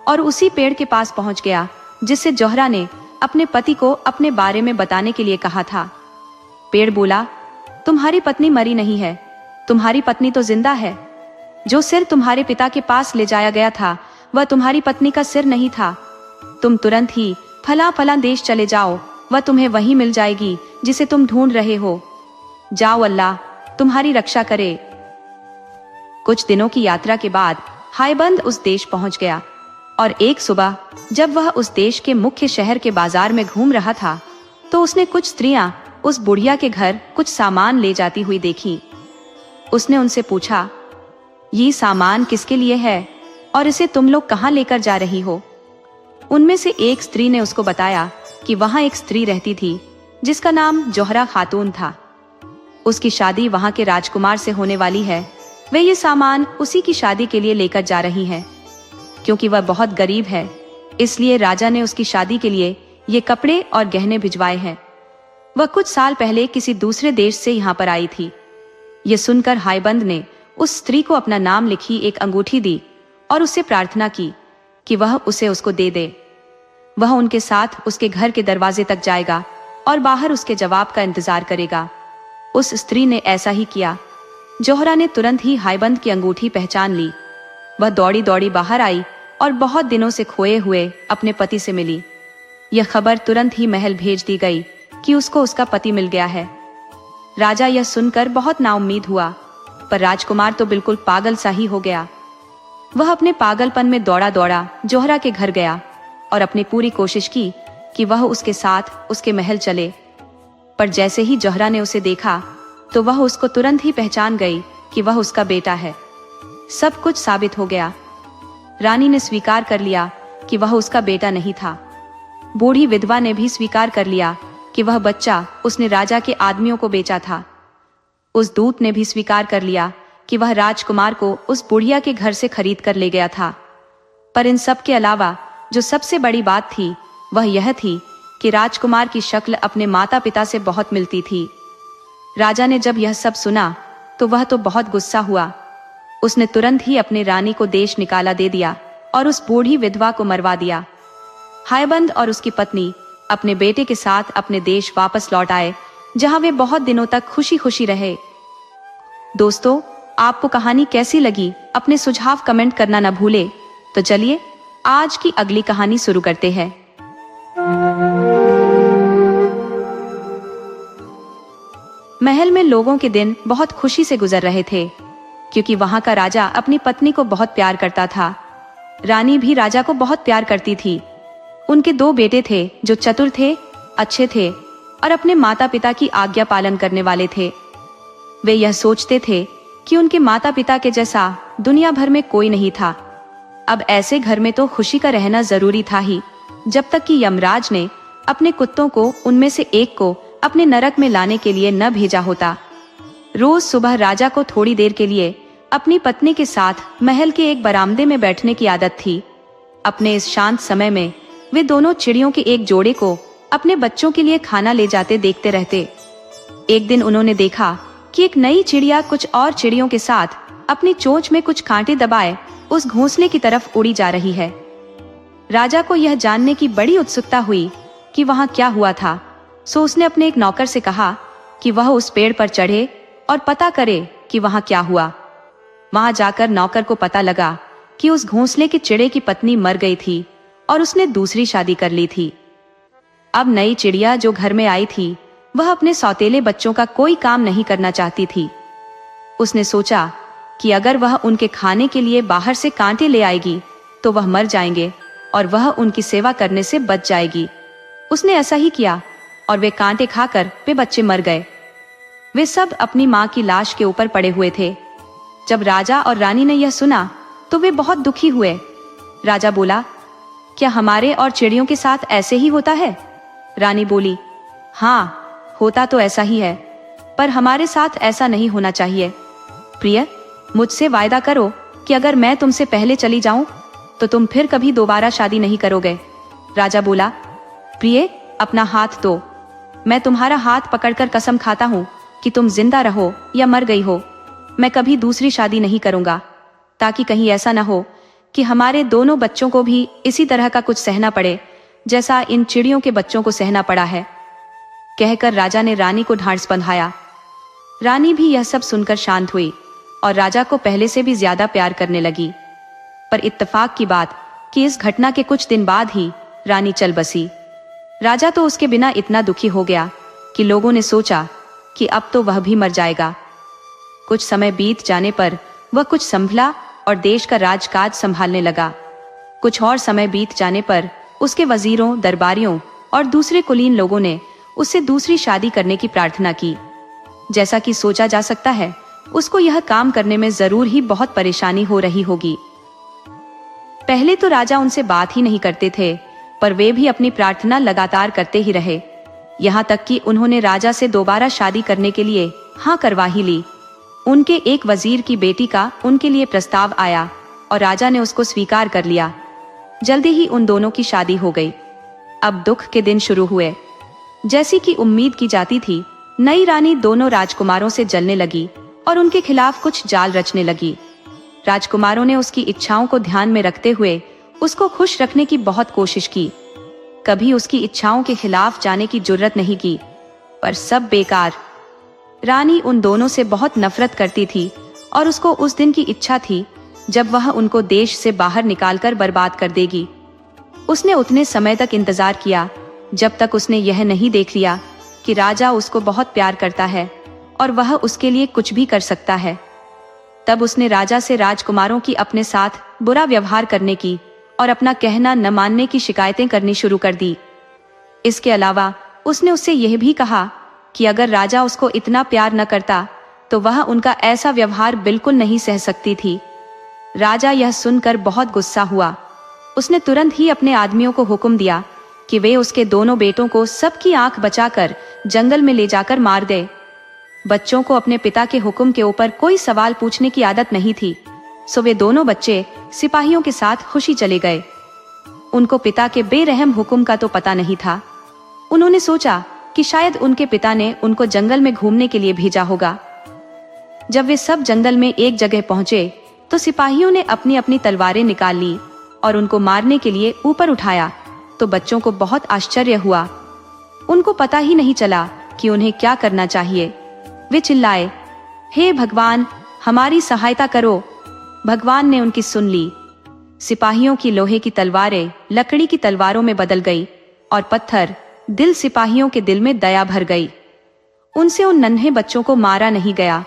और उसी पेड़ के पास पहुंच गया जिससे जोहरा ने अपने पति को अपने बारे में बताने के लिए कहा था। पेड़ बोला, तुम्हारी पत्नी मरी नहीं है, तुम्हारी पत्नी तो जिंदा है। जो सिर तुम्हारे पिता के पास ले जाया गया था वह तुम्हारी पत्नी का सिर नहीं था। तुम तुरंत ही फला फला देश चले जाओ, वह तुम्हें वहीं मिल जाएगी जिसे तुम ढूंढ रहे हो। जाओ, अल्लाह तुम्हारी रक्षा करे। कुछ दिनों की यात्रा के बाद हाईबंद उस देश पहुंच गया और एक सुबह जब वह उस देश के मुख्य शहर के बाजार में घूम रहा था तो उसने कुछ स्त्रियां उस बुढ़िया के घर कुछ सामान ले जाती हुई देखी। उसने उनसे पूछा, ये सामान किसके लिए है और इसे तुम लोग कहां लेकर जा रही हो? उनमें से एक स्त्री ने उसको बताया कि वहां एक स्त्री रहती थी जिसका नाम जोहरा खातून था। उसकी शादी वहां के राजकुमार से होने वाली है। वे ये सामान उसी की शादी के लिए लेकर जा रही हैं। क्योंकि वह बहुत गरीब है इसलिए राजा ने उसकी शादी के लिए ये कपड़े और गहने भिजवाए हैं। वह कुछ साल पहले किसी दूसरे देश से यहाँ पर आई थी। ये सुनकर हाईबंद ने उस स्त्री को अपना नाम लिखी एक अंगूठी दी और उससे प्रार्थना की कि वह उसे उसको दे दे। वह उनके साथ उसके घर के दरवाजे तक जाएगा और बाहर उसके जवाब का इंतजार करेगा। उस स्त्री ने ऐसा ही किया। जोहरा ने तुरंत ही हाईबंद की अंगूठी पहचान ली। वह दौड़ी दौड़ी बाहर आई और बहुत दिनों से खोए हुए अपने पति से मिली। यह खबर तुरंत ही महल भेज दी गई कि उसको उसका पति मिल गया है। राजा यह सुनकर बहुत नाउम्मीद हुआ, पर राजकुमार तो बिल्कुल पागल सा ही हो गया। वह अपने पागलपन में दौड़ा दौड़ा जोहरा के घर गया और अपनी पूरी कोशिश की कि वह उसके साथ उसके महल चले। पर जैसे ही जोहरा ने उसे देखा तो वह उसको तुरंत ही पहचान गई कि वह उसका बेटा है। सब कुछ साबित हो गया। रानी ने स्वीकार कर लिया कि वह उसका बेटा नहीं था। बूढ़ी विधवा ने भी स्वीकार कर लिया कि वह बच्चा उसने राजा के आदमियों को बेचा था। उस दूत ने भी स्वीकार कर लिया कि वह राजकुमार को उस बुढ़िया के घर से खरीद कर ले गया था। पर इन सब के अलावा जो सबसे बड़ी बात थी वह यह थी कि राजकुमार की शक्ल अपने माता पिता से बहुत मिलती थी। राजा ने जब यह सब सुना तो वह तो बहुत गुस्सा हुआ। उसने तुरंत ही अपने रानी को देश निकाला दे दिया और उस बूढ़ी विधवा को मरवा दिया। हाईबंद और उसकी पत्नी अपने बेटे के साथ अपने देश वापस लौट आए, जहां वे बहुत दिनों तक खुशी खुशी रहे। दोस्तों, आपको कहानी कैसी लगी अपने सुझाव कमेंट करना न भूले। तो चलिए आज की अगली कहानी शुरू करते हैं। महल में लोगों के दिन बहुत खुशी से गुजर रहे थे, क्योंकि वहां का राजा अपनी पत्नी को बहुत प्यार करता था। रानी भी राजा को बहुत प्यार करती थी। उनके 2 बेटे थे जो चतुर थे, अच्छे थे और अपने माता पिता की आज्ञा पालन करने वाले थे। वे यह सोचते थे कि उनके माता पिता के जैसा दुनिया भर में कोई नहीं था। अब ऐसे घर में तो खुशी का रहना जरूरी था ही, जब तक कि यमराज ने अपने कुत्तों को उनमें से एक को अपने नरक में लाने के लिए न भेजा होता। रोज सुबह राजा को थोड़ी देर के लिए अपनी पत्नी के साथ महल के एक बरामदे में बैठने की आदत थी। अपने इस शांत समय में वे दोनों चिड़ियों के एक जोड़े को अपने बच्चों के लिए खाना ले जाते देखते रहते। एक दिन उन्होंने देखा कि एक नई चिड़िया कुछ और चिड़ियों के साथ अपनी चोंच में कुछ कांटे दबाए उस घोंसले की तरफ उड़ी जा रही है। राजा को यह जानने की बड़ी उत्सुकता हुई कि वहां क्या हुआ था, सो उसने अपने एक नौकर से कहा कि वह उस पेड़ पर चढ़े और पता करे कि वहां क्या हुआ। वहां जाकर नौकर को पता लगा कि उस घोंसले के चिड़े की पत्नी मर गई थी और उसने दूसरी शादी कर ली थी। अब नई चिड़िया जो घर में आई थी वह अपने सौतेले बच्चों का कोई काम नहीं करना चाहती थी। उसने सोचा कि अगर वह उनके खाने के लिए बाहर से कांटे ले आएगी तो वह मर जाएंगे और वह उनकी सेवा करने से बच जाएगी। उसने ऐसा ही किया और वे कांटे खाकर वे बच्चे मर गए। वे सब अपनी माँ की लाश के ऊपर पड़े हुए थे। जब राजा और रानी ने यह सुना तो वे बहुत दुखी हुए। राजा बोला, क्या हमारे और चिड़ियों के साथ ऐसे ही होता है? रानी बोली, हाँ, होता तो ऐसा ही है, पर हमारे साथ ऐसा नहीं होना चाहिए। प्रिय, मुझसे वायदा करो कि अगर मैं तुमसे पहले चली जाऊं तो तुम फिर कभी दोबारा शादी नहीं करोगे। राजा बोला, प्रिय, अपना हाथ दो। मैं तुम्हारा हाथ पकड़कर कसम खाता हूं कि तुम जिंदा रहो या मर गई हो, मैं कभी दूसरी शादी नहीं करूंगा, ताकि कहीं ऐसा ना हो कि हमारे दोनों बच्चों को भी इसी तरह का कुछ सहना पड़े जैसा इन चिड़ियों के बच्चों को सहना पड़ा है। कहकर राजा ने रानी को ढांढस बंधाया। रानी भी यह सब सुनकर शांत हुई और राजा को पहले से भी ज्यादा प्यार करने लगी। पर इत्तेफाक की बात कि इस घटना के कुछ दिन बाद ही रानी चल बसी। राजा तो उसके बिना इतना दुखी हो गया कि लोगों ने सोचा कि अब तो वह भी मर जाएगा। कुछ समय बीत जाने पर वह कुछ संभला और देश का राजकाज संभालने लगा। कुछ और समय बीत जाने पर उसके वजीरों, दरबारियों और दूसरे कुलीन लोगों ने उससे दूसरी शादी करने की प्रार्थना की। जैसा कि सोचा जा सकता है, उसको यह काम करने में जरूर ही बहुत परेशानी हो रही होगी। पहले तो राजा उनसे बात ही नहीं करते थे, पर वे भी अपनी प्रार्थना लगातार करते ही रहे। यहाँ तक कि उन्होंने राजा से दोबारा शादी करने के लिए हाँ करवा ही ली। उनके एक वजीर की बेटी का उनके लिए प्रस्ताव आया और राजा ने उसको स्वीकार कर लिया। जल्दी ही उन दोनों की शादी हो गई। अब दुख के दिन शुरू हुए। जैसी कि उम्मीद की जाती थी, नई रानी दोनों राजकुमारों से जलने लगी और उनके खिलाफ कुछ जाल रचने लगी। राजकुमारों ने उसकी इच्छाओं को ध्यान में रखते हुए उसको खुश रखने की बहुत कोशिश की। कभी उसकी इच्छाओं के खिलाफ जाने की जुर्रत नहीं की, पर सब बेकार। रानी उन दोनों से बहुत नफरत करती थी और उसको उस दिन की इच्छा थी जब वह उनको देश से बाहर निकालकर बर्बाद कर देगी। उसने उतने समय तक इंतजार किया जब तक उसने यह नहीं देख लिया कि राजा उसको बहुत प्यार करता है और वह उसके लिए कुछ भी कर सकता है। तब उसने राजा से राजकुमारों की अपने साथ बुरा व्यवहार करने की और अपना कहना न मानने की शिकायतें करनी शुरू कर दी। इसके अलावा उसने उससे यह भी कहा कि अगर राजा उसको इतना प्यार न करता तो वह उनका ऐसा व्यवहार बिल्कुल नहीं सह सकती थी। राजा यह सुनकर बहुत गुस्सा हुआ। उसने तुरंत ही अपने आदमियों को हुक्म दिया कि वे उसके दोनों बेटों को सबकी आंख बचाकर जंगल में ले जाकर मार दे। बच्चों को अपने पिता के हुक्म के ऊपर कोई सवाल पूछने की आदत नहीं थी, सो वे दोनों बच्चे सिपाहियों के साथ खुशी चले गए। उनको पिता के बेरहम हुक्म का तो पता नहीं था। उन्होंने सोचा कि शायद उनके पिता ने उनको जंगल में घूमने के लिए भेजा होगा। जब वे सब जंगल में एक जगह पहुंचे तो सिपाहियों ने अपनी अपनी तलवारें निकाल ली और उनको मारने के लिए ऊपर उठाया तो बच्चों को बहुत आश्चर्य हुआ। उनको पता ही नहीं चला कि उन्हें क्या करना चाहिए। वे चिल्लाए, हे भगवान, हमारी सहायता करो। भगवान ने उनकी सुन ली। सिपाहियों की लोहे की तलवारें लकड़ी की तलवारों में बदल गई और पत्थर दिल सिपाहियों के दिल में दया भर गई। उनसे उन नन्हे बच्चों को मारा नहीं गया,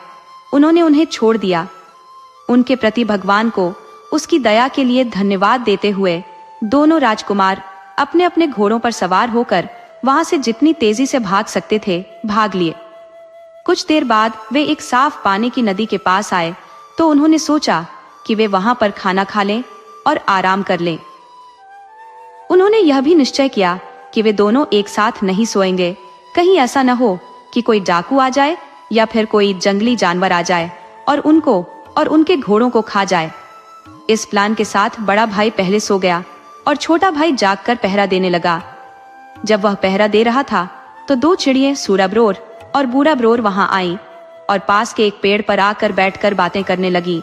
उन्होंने उन्हें छोड़ दिया। उनके प्रति भगवान को उसकी दया के लिए धन्यवाद देते हुए दोनों राजकुमार अपने अपने घोड़ों पर सवार होकर वहां से जितनी तेजी से भाग सकते थे भाग लिए। कुछ देर बाद वे एक साफ पानी की नदी के पास आए तो उन्होंने सोचा कि वे वहां पर खाना खा लें और आराम कर लें। उन्होंने यह भी निश्चय किया कि वे दोनों एक साथ नहीं सोएंगे, कहीं ऐसा न हो कि कोई डाकू आ जाए या फिर कोई जंगली जानवर आ जाए और उनको और उनके घोड़ों को खा जाए। इस प्लान के साथ बड़ा भाई पहले सो गया और छोटा भाई जागकर पहरा देने लगा। जब वह पहरा दे रहा था तो दो चिड़ियां सूराब्रोर और बूराब्रोर वहां आईं और पास के एक पेड़ पर आकर बैठकर बातें करने लगी।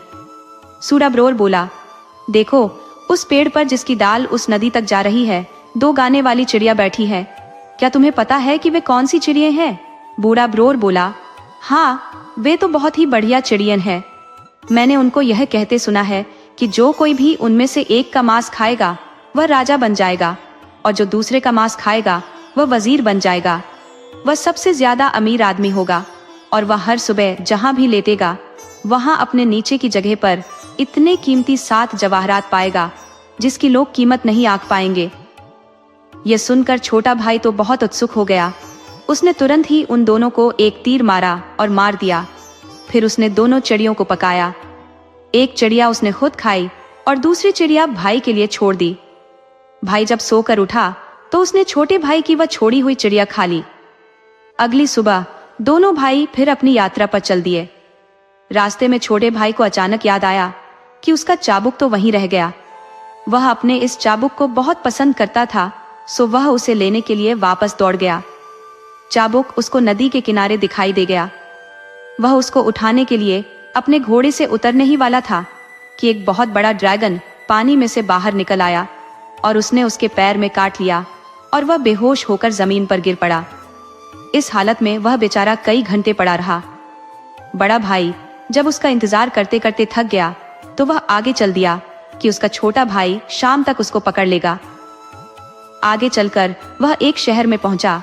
सूराब्रोर बोला, देखो, उस पेड़ पर जिसकी डाल उस नदी तक जा रही है, दो गाने वाली चिड़िया बैठी है। क्या तुम्हें पता है कि वे कौन सी चिड़िया हैं? बूढ़ा ब्रोर बोला, हाँ, वे तो बहुत ही बढ़िया चिड़ियन है। मैंने उनको यह कहते सुना है कि जो कोई भी उनमें से एक का मांस खाएगा वह राजा बन जाएगा, और जो दूसरे का मांस खाएगा वह वजीर बन जाएगा। वह सबसे ज्यादा अमीर आदमी होगा, और वह हर सुबह जहां भी लेटेगा वहां अपने नीचे की जगह पर इतने कीमती 7 जवाहरात पाएगा जिसकी लोग कीमत नहीं आंक पाएंगे। यह सुनकर छोटा भाई तो बहुत उत्सुक हो गया। उसने तुरंत ही उन दोनों को एक तीर मारा और मार दिया। फिर उसने दोनों चिड़ियों को पकाया। एक चिड़िया उसने खुद खाई और दूसरी चिड़िया भाई के लिए छोड़ दी। भाई जब सोकर उठा तो उसने छोटे भाई की वह छोड़ी हुई चिड़िया खा ली। अगली सुबह दोनों भाई फिर अपनी यात्रा पर चल दिए। रास्ते में छोटे भाई को अचानक याद आया कि उसका चाबुक तो वहीं रह गया। वह अपने इस चाबुक को बहुत पसंद करता था, सो वह उसे लेने के लिए वापस दौड़ गया। चाबुक उसको नदी के किनारे दिखाई दे गया। वह उसको उठाने के लिए अपने घोड़े से उतरने ही वाला था कि एक बहुत बड़ा ड्रैगन पानी में से बाहर निकल आया और उसने उसके पैर में काट लिया और वह बेहोश होकर जमीन पर गिर पड़ा। इस हालत में वह बेचारा कई घंटे पड़ा रहा। बड़ा भाई जब उसका इंतजार करते करते थक गया तो वह आगे चल दिया कि उसका छोटा भाई शाम तक उसको पकड़ लेगा। आगे चलकर वह एक शहर में पहुंचा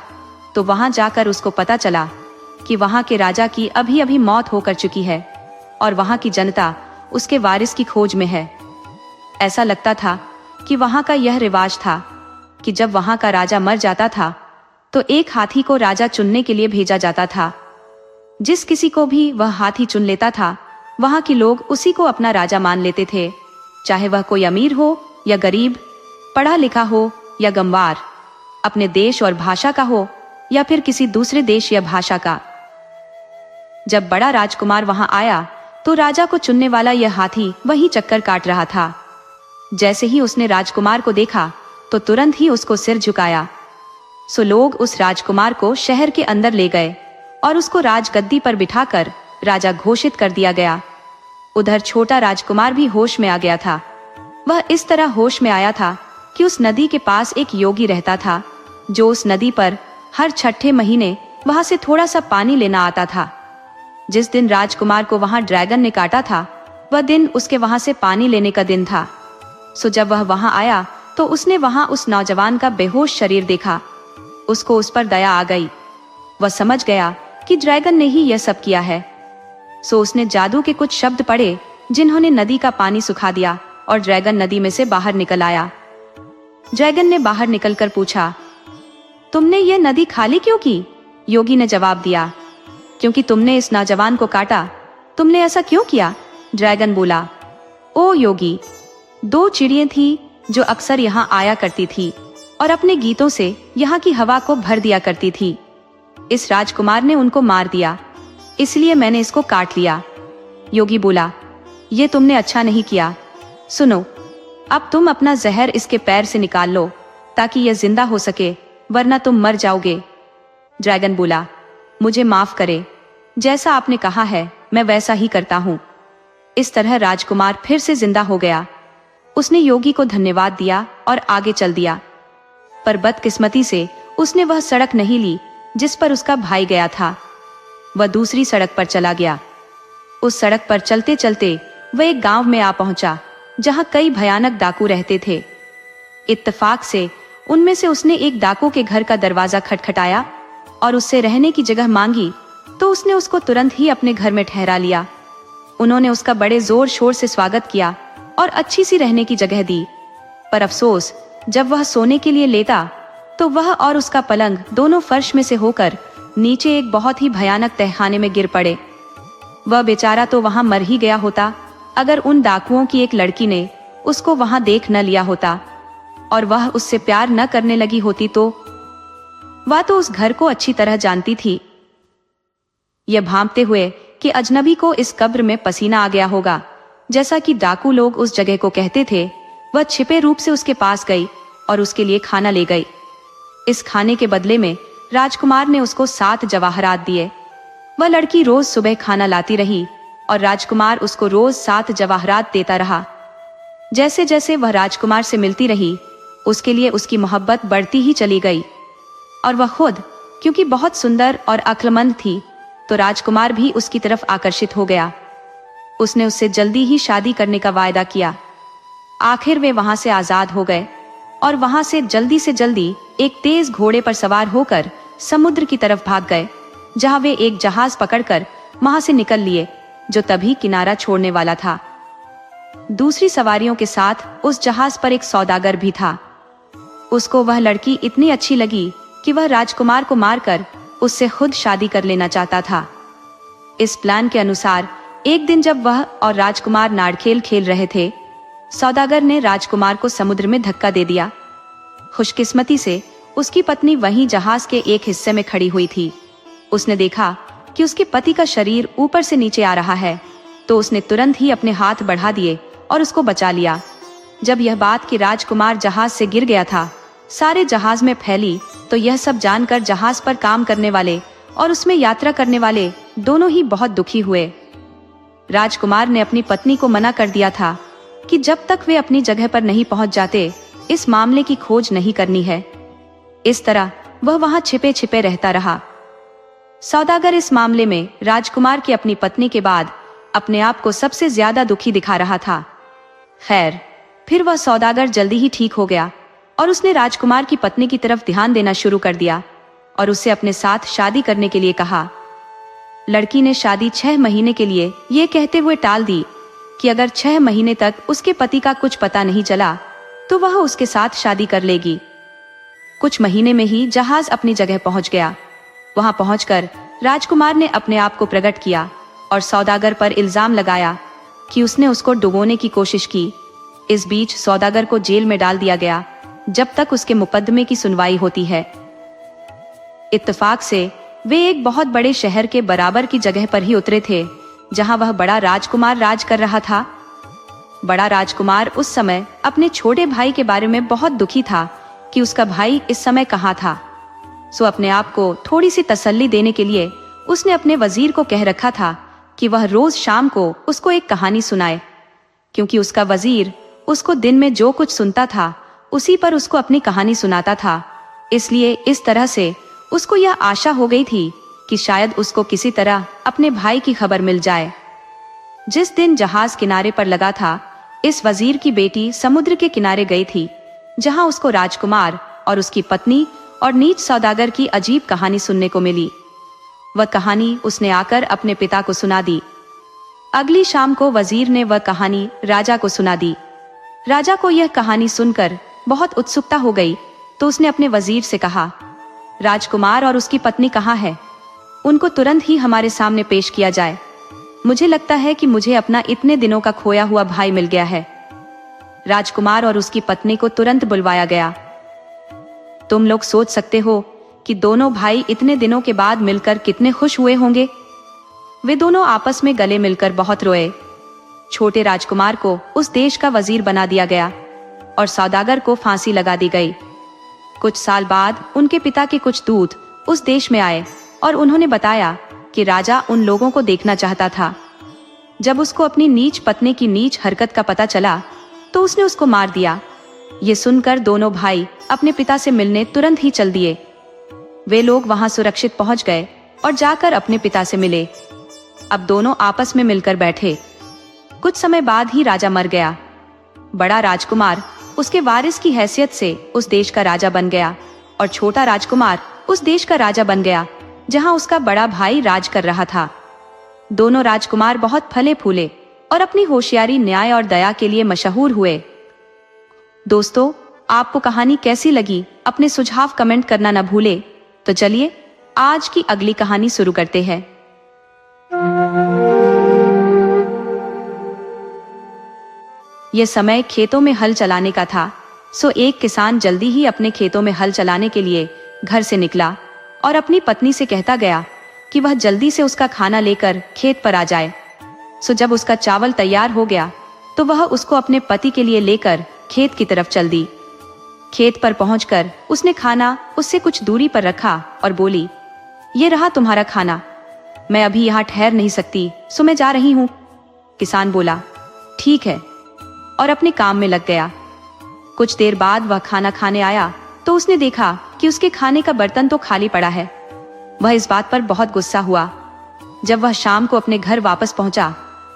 तो वहां जाकर उसको पता चला कि वहां के राजा की अभी अभी मौत होकर चुकी है और वहां की जनता उसके वारिस की खोज में है। ऐसा लगता था कि वहां का यह रिवाज था कि जब वहां का राजा मर जाता था तो एक हाथी को राजा चुनने के लिए भेजा जाता था। जिस किसी को भी वह हाथी चुन लेता था वहां के लोग उसी को अपना राजा मान लेते थे, चाहे वह कोई अमीर हो या गरीब, पढ़ा लिखा हो या गंवार, अपने देश और भाषा का हो या फिर किसी दूसरे देश या भाषा का। जब बड़ा राजकुमार वहां आया तो राजा को चुनने वाला यह हाथी वहीं चक्कर काट रहा था। जैसे ही उसने राजकुमार को देखा तो तुरंत ही उसको सिर झुकाया। सो लोग उस राजकुमार को शहर के अंदर ले गए और उसको राजगद्दी पर बिठाकर राजा घोषित कर दिया गया। उधर छोटा राजकुमार भी होश में आ गया था। वह इस तरह होश में आया था कि उस नदी के पास एक योगी रहता था जो उस नदी पर हर छठे महीने वहां से थोड़ा सा पानी लेना आता था। जिस दिन राजकुमार को वहां ड्रैगन ने काटा था वह दिन उसके वहां से पानी लेने का दिन था। सो जब वह वहां आया तो उसने वहां उस नौजवान का बेहोश शरीर देखा। उसको उस पर दया आ गई। वह समझ गया कि ड्रैगन ने ही यह सब किया है। सो उसने जादू के कुछ शब्द पढ़े जिन्होंने नदी का पानी सुखा दिया और ड्रैगन नदी में से बाहर निकल आया। ड्रैगन ने बाहर निकलकर पूछा, तुमने ये नदी खाली क्यों की? योगी ने जवाब दिया, क्योंकि तुमने इस नौजवान को काटा। तुमने ऐसा क्यों किया? ड्रैगन बोला, ओ योगी, 2 चिड़ियां थी जो अक्सर यहाँ आया करती थी और अपने गीतों से यहाँ की हवा को भर दिया करती थी। इस राजकुमार ने उनको मार दिया, इसलिए मैंने इसको काट लिया। योगी बोला, ये तुमने अच्छा नहीं किया। सुनो, अब तुम अपना जहर इसके पैर से निकाल लो ताकि यह जिंदा हो सके, वरना तुम मर जाओगे। ड्रैगन बोला, मुझे माफ करे, जैसा आपने कहा है मैं वैसा ही करता हूँ। इस तरह राजकुमार फिर से जिंदा हो गया। उसने योगी को धन्यवाद दिया और आगे चल दिया। पर बदकिस्मती से उसने वह सड़क नहीं ली जिस पर उसका भाई गया था। वह दूसरी सड़क पर चला गया। उस सड़क पर चलते चलते वह एक गांव में आ पहुंचा जहां कई भयानक डाकू रहते थे। इत्तेफाक से उनमें से उसने एक डाकू के घर का दरवाजा खटखटाया और उससे रहने की जगह मांगी तो उसने उसको तुरंत ही अपने घर में ठहरा लिया। उन्होंने उसका बड़े जोर शोर से स्वागत किया और अच्छी सी रहने की जगह दी। पर अफसोस, जब वह सोने के लिए लेटा तो वह और उसका पलंग दोनों फर्श में से होकर नीचे एक बहुत ही भयानक तहखाने में गिर पड़े। वह बेचारा तो वहां मर ही गया होता अगर उन डाकुओं की एक लड़की ने उसको वहां देख न लिया होता और वह उससे प्यार न करने लगी होती तो वह तो उस घर को अच्छी तरह जानती थी। यह भांपते हुए कि अजनबी को इस कब्र में पसीना आ गया होगा, जैसा कि डाकू लोग उस जगह को कहते थे, वह छिपे रूप से उसके पास गई और उसके लिए खाना ले गई। इस खाने के बदले में राजकुमार ने उसको 7 जवाहरात दिए। वह लड़की रोज सुबह खाना लाती रही और राजकुमार उसको रोज 7 जवाहरात देता रहा। जैसे जैसे वह राजकुमार से मिलती रही उसके लिए उसकी मोहब्बत बढ़ती ही चली गई और वह खुद क्योंकि बहुत सुंदर और अक्लमंद थी, तो राजकुमार भी उसकी तरफ आकर्षित हो गया। उसने उससे जल्दी ही शादी करने का वायदा किया। आखिर वे वहां से आजाद हो गए और वहां से जल्दी एक तेज घोड़े पर सवार होकर समुद्र की तरफ भाग गए, जहां वे एक जहाज पकड़कर वहां से निकल लिए, जो तभी किनारा छोड़ने वाला था। दूसरी सवारियों के साथ उस जहाज पर एक सौदागर भी था। उसको वह लड़की इतनी अच्छी लगी कि वह राजकुमार को मारकर उससे खुद शादी कर लेना चाहता था। इस प्लान के अनुसार एक दिन जब वह और राजकुमार नारखेल खेल रहे थे, सौदागर ने राजकुमार को समुद्र में धक्का दे दिया। खुशकिस्मती से उसकी पत्नी वहीं जहाज के एक हिस्से में खड़ी हुई थी। उसने देखा कि उसके पति का शरीर ऊपर से नीचे आ रहा है, तो उसने तुरंत ही अपने हाथ बढ़ा दिए और उसको बचा लिया। जब यह बात कि राजकुमार जहाज से गिर गया था सारे जहाज में फैली, तो यह सब जानकर जहाज पर काम करने वाले और उसमें यात्रा करने वाले दोनों ही बहुत दुखी हुए। राजकुमार ने अपनी पत्नी को मना कर दिया था कि जब तक वे अपनी जगह पर नहीं पहुंच जाते, इस मामले की खोज नहीं करनी है। इस तरह वह वहां छिपे छिपे रहता रहा। सौदागर इस मामले में राजकुमार की अपनी पत्नी के बाद अपने आप को सबसे ज्यादा दुखी दिखा रहा था। खैर, फिर वह सौदागर जल्दी ही ठीक हो गया और उसने राजकुमार की पत्नी की तरफ ध्यान देना शुरू कर दिया और उससे अपने साथ शादी करने के लिए कहा। लड़की ने शादी 6 महीने के लिए ये कहते हुए टाल दी कि अगर 6 महीने तक उसके पति का कुछ पता नहीं चला तो वह उसके साथ शादी कर लेगी। कुछ महीने में ही जहाज अपनी जगह पहुंच गया। वहां पहुंचकर राजकुमार ने अपने आप को प्रकट किया और सौदागर पर इल्जाम लगाया कि उसने उसको डुबोने की कोशिश की। इस बीच सौदागर को जेल में डाल दिया गया जब तक उसके मुकदमे की सुनवाई होती है। इत्तेफाक से वे एक बहुत बड़े शहर के बराबर की जगह पर ही उतरे थे, जहां वह बड़ा राजकुमार राज कर रहा था। बड़ा राजकुमार उस समय अपने छोटे भाई के बारे में बहुत दुखी था कि उसका भाई इस समय कहाँ था। सो अपने आप को थोड़ी सी तसल्ली देने के लिए उसने अपने वजीर को कह रखा था कि वह रोज शाम को उसको एक कहानी सुनाए, क्योंकि उसका वजीर उसको दिन में जो कुछ सुनता था उसी पर उसको अपनी कहानी सुनाता था। इसलिए इस तरह से उसको यह आशा हो गई थी कि शायद उसको किसी तरह अपने भाई की खबर मिल जाए। जिस दिन जहाज किनारे पर लगा था, इस वजीर की बेटी समुद्र के किनारे गई थी, जहां उसको राजकुमार और उसकी पत्नी और नीच सौदागर की अजीब कहानी सुनने को मिली। वह कहानी उसने आकर अपने पिता को सुना दी। अगली शाम को वजीर ने वह कहानी राजा को सुना दी। राजा को यह कहानी सुनकर बहुत उत्सुकता हो गई, तो उसने अपने वजीर से कहा, राजकुमार और उसकी पत्नी कहाँ है? उनको तुरंत ही हमारे सामने पेश किया जाए। मुझे लगता है कि मुझे अपना इतने दिनों का खोया हुआ भाई मिल गया है। राजकुमार और उसकी पत्नी को तुरंत बुलवाया गया। तुम लोग सोच सकते हो कि दोनों भाई इतने दिनों के बाद मिलकर कितने खुश हुए होंगे। वे दोनों आपस में गले मिलकर बहुत रोए। छोटे राजकुमार को उस देश का वजीर बना दिया गया और सौदागर को फांसी लगा दी गई। कुछ साल बाद उनके पिता के कुछ दूत उस देश में आए और उन्होंने बताया कि राजा उन लोगों को देखना चाहता था। जब उसको अपनी नीच पत्नी की नीच हरकत का पता चला, तो उसने उसको मार दिया। ये सुनकर दोनों भाई अपने पिता से मिलने तुरंत ही चल दिए। वे लोग वहां सुरक्षित पहुंच गए और जाकर अपने पिता से मिले। अब दोनों आपस में मिलकर बैठे। कुछ समय बाद ही राजा मर गया। बड़ा राजकुमार उसके वारिस की हैसियत से उस देश का राजा बन गया और छोटा राजकुमार उस देश का राजा बन गया जहां उसका बड़ा भाई राज कर रहा था। दोनों राजकुमार बहुत फले फूले और अपनी होशियारी, न्याय और दया के लिए मशहूर हुए। दोस्तों, आपको कहानी कैसी लगी? अपने सुझाव कमेंट करना न भूले। तो चलिए आज की अगली कहानी शुरू करते हैं। यह समय खेतों में हल चलाने का था। सो एक किसान जल्दी ही अपने खेतों में हल चलाने के लिए घर से निकला और अपनी पत्नी से कहता गया कि वह जल्दी से उसका खाना लेकर खेत पर आ जाए। सो जब उसका चावल तैयार हो गया तो वह उसको अपने पति के लिए लेकर खेत की तरफ चल दी। खेत पर पहुंचकर उसने खाना उससे कुछ दूरी पर रखा और बोली, ये रहा तुम्हारा खाना। मैं अभी यहाँ ठहर नहीं सकती, सो मैं जा रही हूँ। किसान बोला, ठीक है, और अपने काम में लग गया। कुछ देर बाद वह खाना खाने आया तो उसने देखा कि उसके खाने का बर्तन तो खाली पड़ा है वह इस बात पर बहुत गुस्सा हुआ। जब वह शाम को अपने घर वापस पहुंचा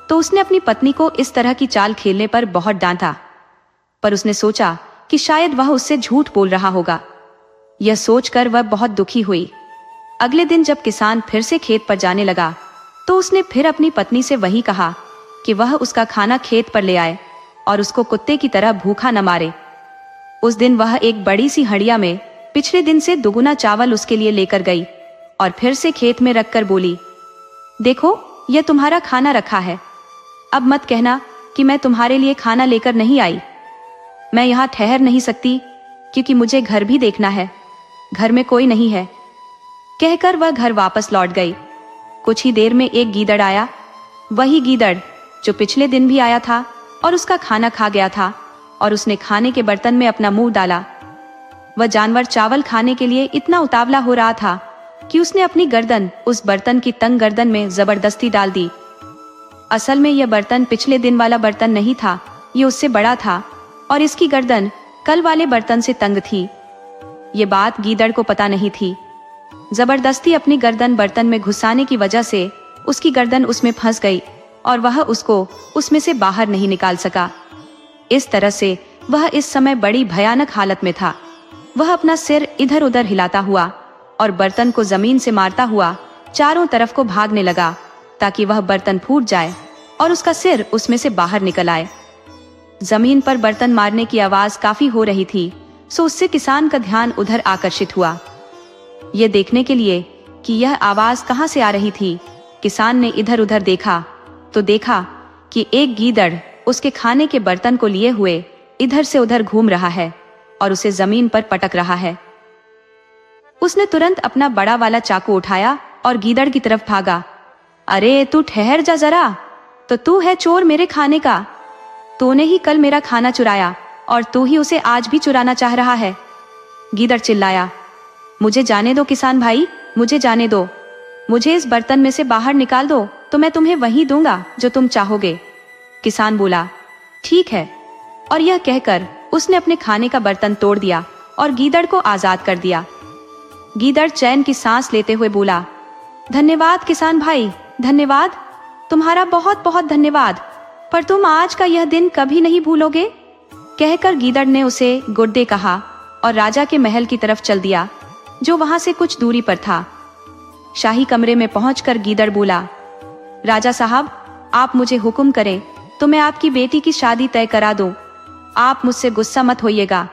तो उसने अपनी पत्नी को इस तरह की चाल खेलने पर बहुत डांटा, पर उसने सोचा कि शायद वह उससे झूठ बोल रहा होगा। यह सोचकर वह बहुत दुखी हुई। अगले दिन जब किसान फिर से खेत पर जाने लगा तो उसने फिर अपनी पत्नी से वही कहा कि वह उसका खाना खेत पर ले आए और उसको कुत्ते की तरह भूखा न मारे। उस दिन वह एक बड़ी सी हंडिया में पिछले दिन से दुगुना चावल उसके लिए लेकर गई और फिर से खेत में रखकर बोली, देखो यह तुम्हारा खाना रखा है, अब मत कहना कि मैं तुम्हारे लिए खाना लेकर नहीं आई। मैं यहाँ ठहर नहीं सकती क्योंकि मुझे घर भी देखना है, घर में कोई नहीं है। कहकर वह घर वापस लौट गई। कुछ ही देर में एक गीदड़ आया, वही गीदड़ जो पिछले दिन भी आया था और उसका खाना खा गया था, और उसने खाने के बर्तन में अपना मुंह डाला। वह जानवर चावल खाने के लिए इतना उतावला हो रहा था कि उसने अपनी गर्दन उस बर्तन की तंग गर्दन में जबरदस्ती डाल दी। असल में यह बर्तन पिछले दिन वाला बर्तन नहीं था, ये उससे बड़ा था और इसकी गर्दन कल वाले बर्तन से तंग थी। ये बात गीदड़ को पता नहीं थी। जबरदस्ती अपनी गर्दन बर्तन में घुसाने की वजह से उसकी गर्दन उसमें फंस गई और वह उसको उसमें से बाहर नहीं निकाल सका। इस तरह से वह इस समय बड़ी भयानक हालत में था। वह अपना सिर इधर उधर हिलाता हुआ और बर्तन को जमीन से मारता हुआ चारों तरफ को भागने लगा ताकि वह बर्तन फूट जाए और उसका सिर उसमें से बाहर निकल आए। जमीन पर बर्तन मारने की आवाज काफी हो रही थी, सो उससे किसान का ध्यान उधर आकर्षित हुआ। यह देखने के लिए कि यह आवाज कहां से आ रही थी, किसान ने इधर उधर देखा तो देखा कि एक गीदड़ उसके खाने के बर्तन को लिए हुए इधर से उधर घूम रहा है और उसे जमीन पर पटक रहा है। उसने तुरंत अपना बड़ा वाला चाकू उठाया और गीदड़ की तरफ भागा। अरे तू ठहर जा जरा, तो तू है चोर मेरे खाने का। तूने ही कल मेरा खाना चुराया और तू ही उसे आज भी चुराना चाह रहा है। गीदड़ चिल्लाया, मुझे जाने दो किसान भाई, मुझे जाने दो। मुझे इस बर्तन में से बाहर निकाल दो तो मैं तुम्हें वही दूंगा जो तुम चाहोगे। किसान बोला, ठीक है। और यह कहकर उसने अपने खाने का बर्तन तोड़ दिया और गीदड़ को आजाद कर दिया। गीदड़ चैन की सांस लेते हुए बोला, धन्यवाद किसान भाई, धन्यवाद, तुम्हारा बहुत बहुत धन्यवाद, पर तुम आज का यह दिन कभी नहीं भूलोगे। कहकर गीदड़ ने उसे गुड डे कहा और राजा के महल की तरफ चल दिया जो वहां से कुछ दूरी पर था। शाही कमरे में पहुंचकर गीदड़ बोला, राजा साहब, आप मुझे हुक्म करें तो मैं आपकी बेटी की शादी तय करा दूं। आप मुझसे गुस्सा मत होइएगा।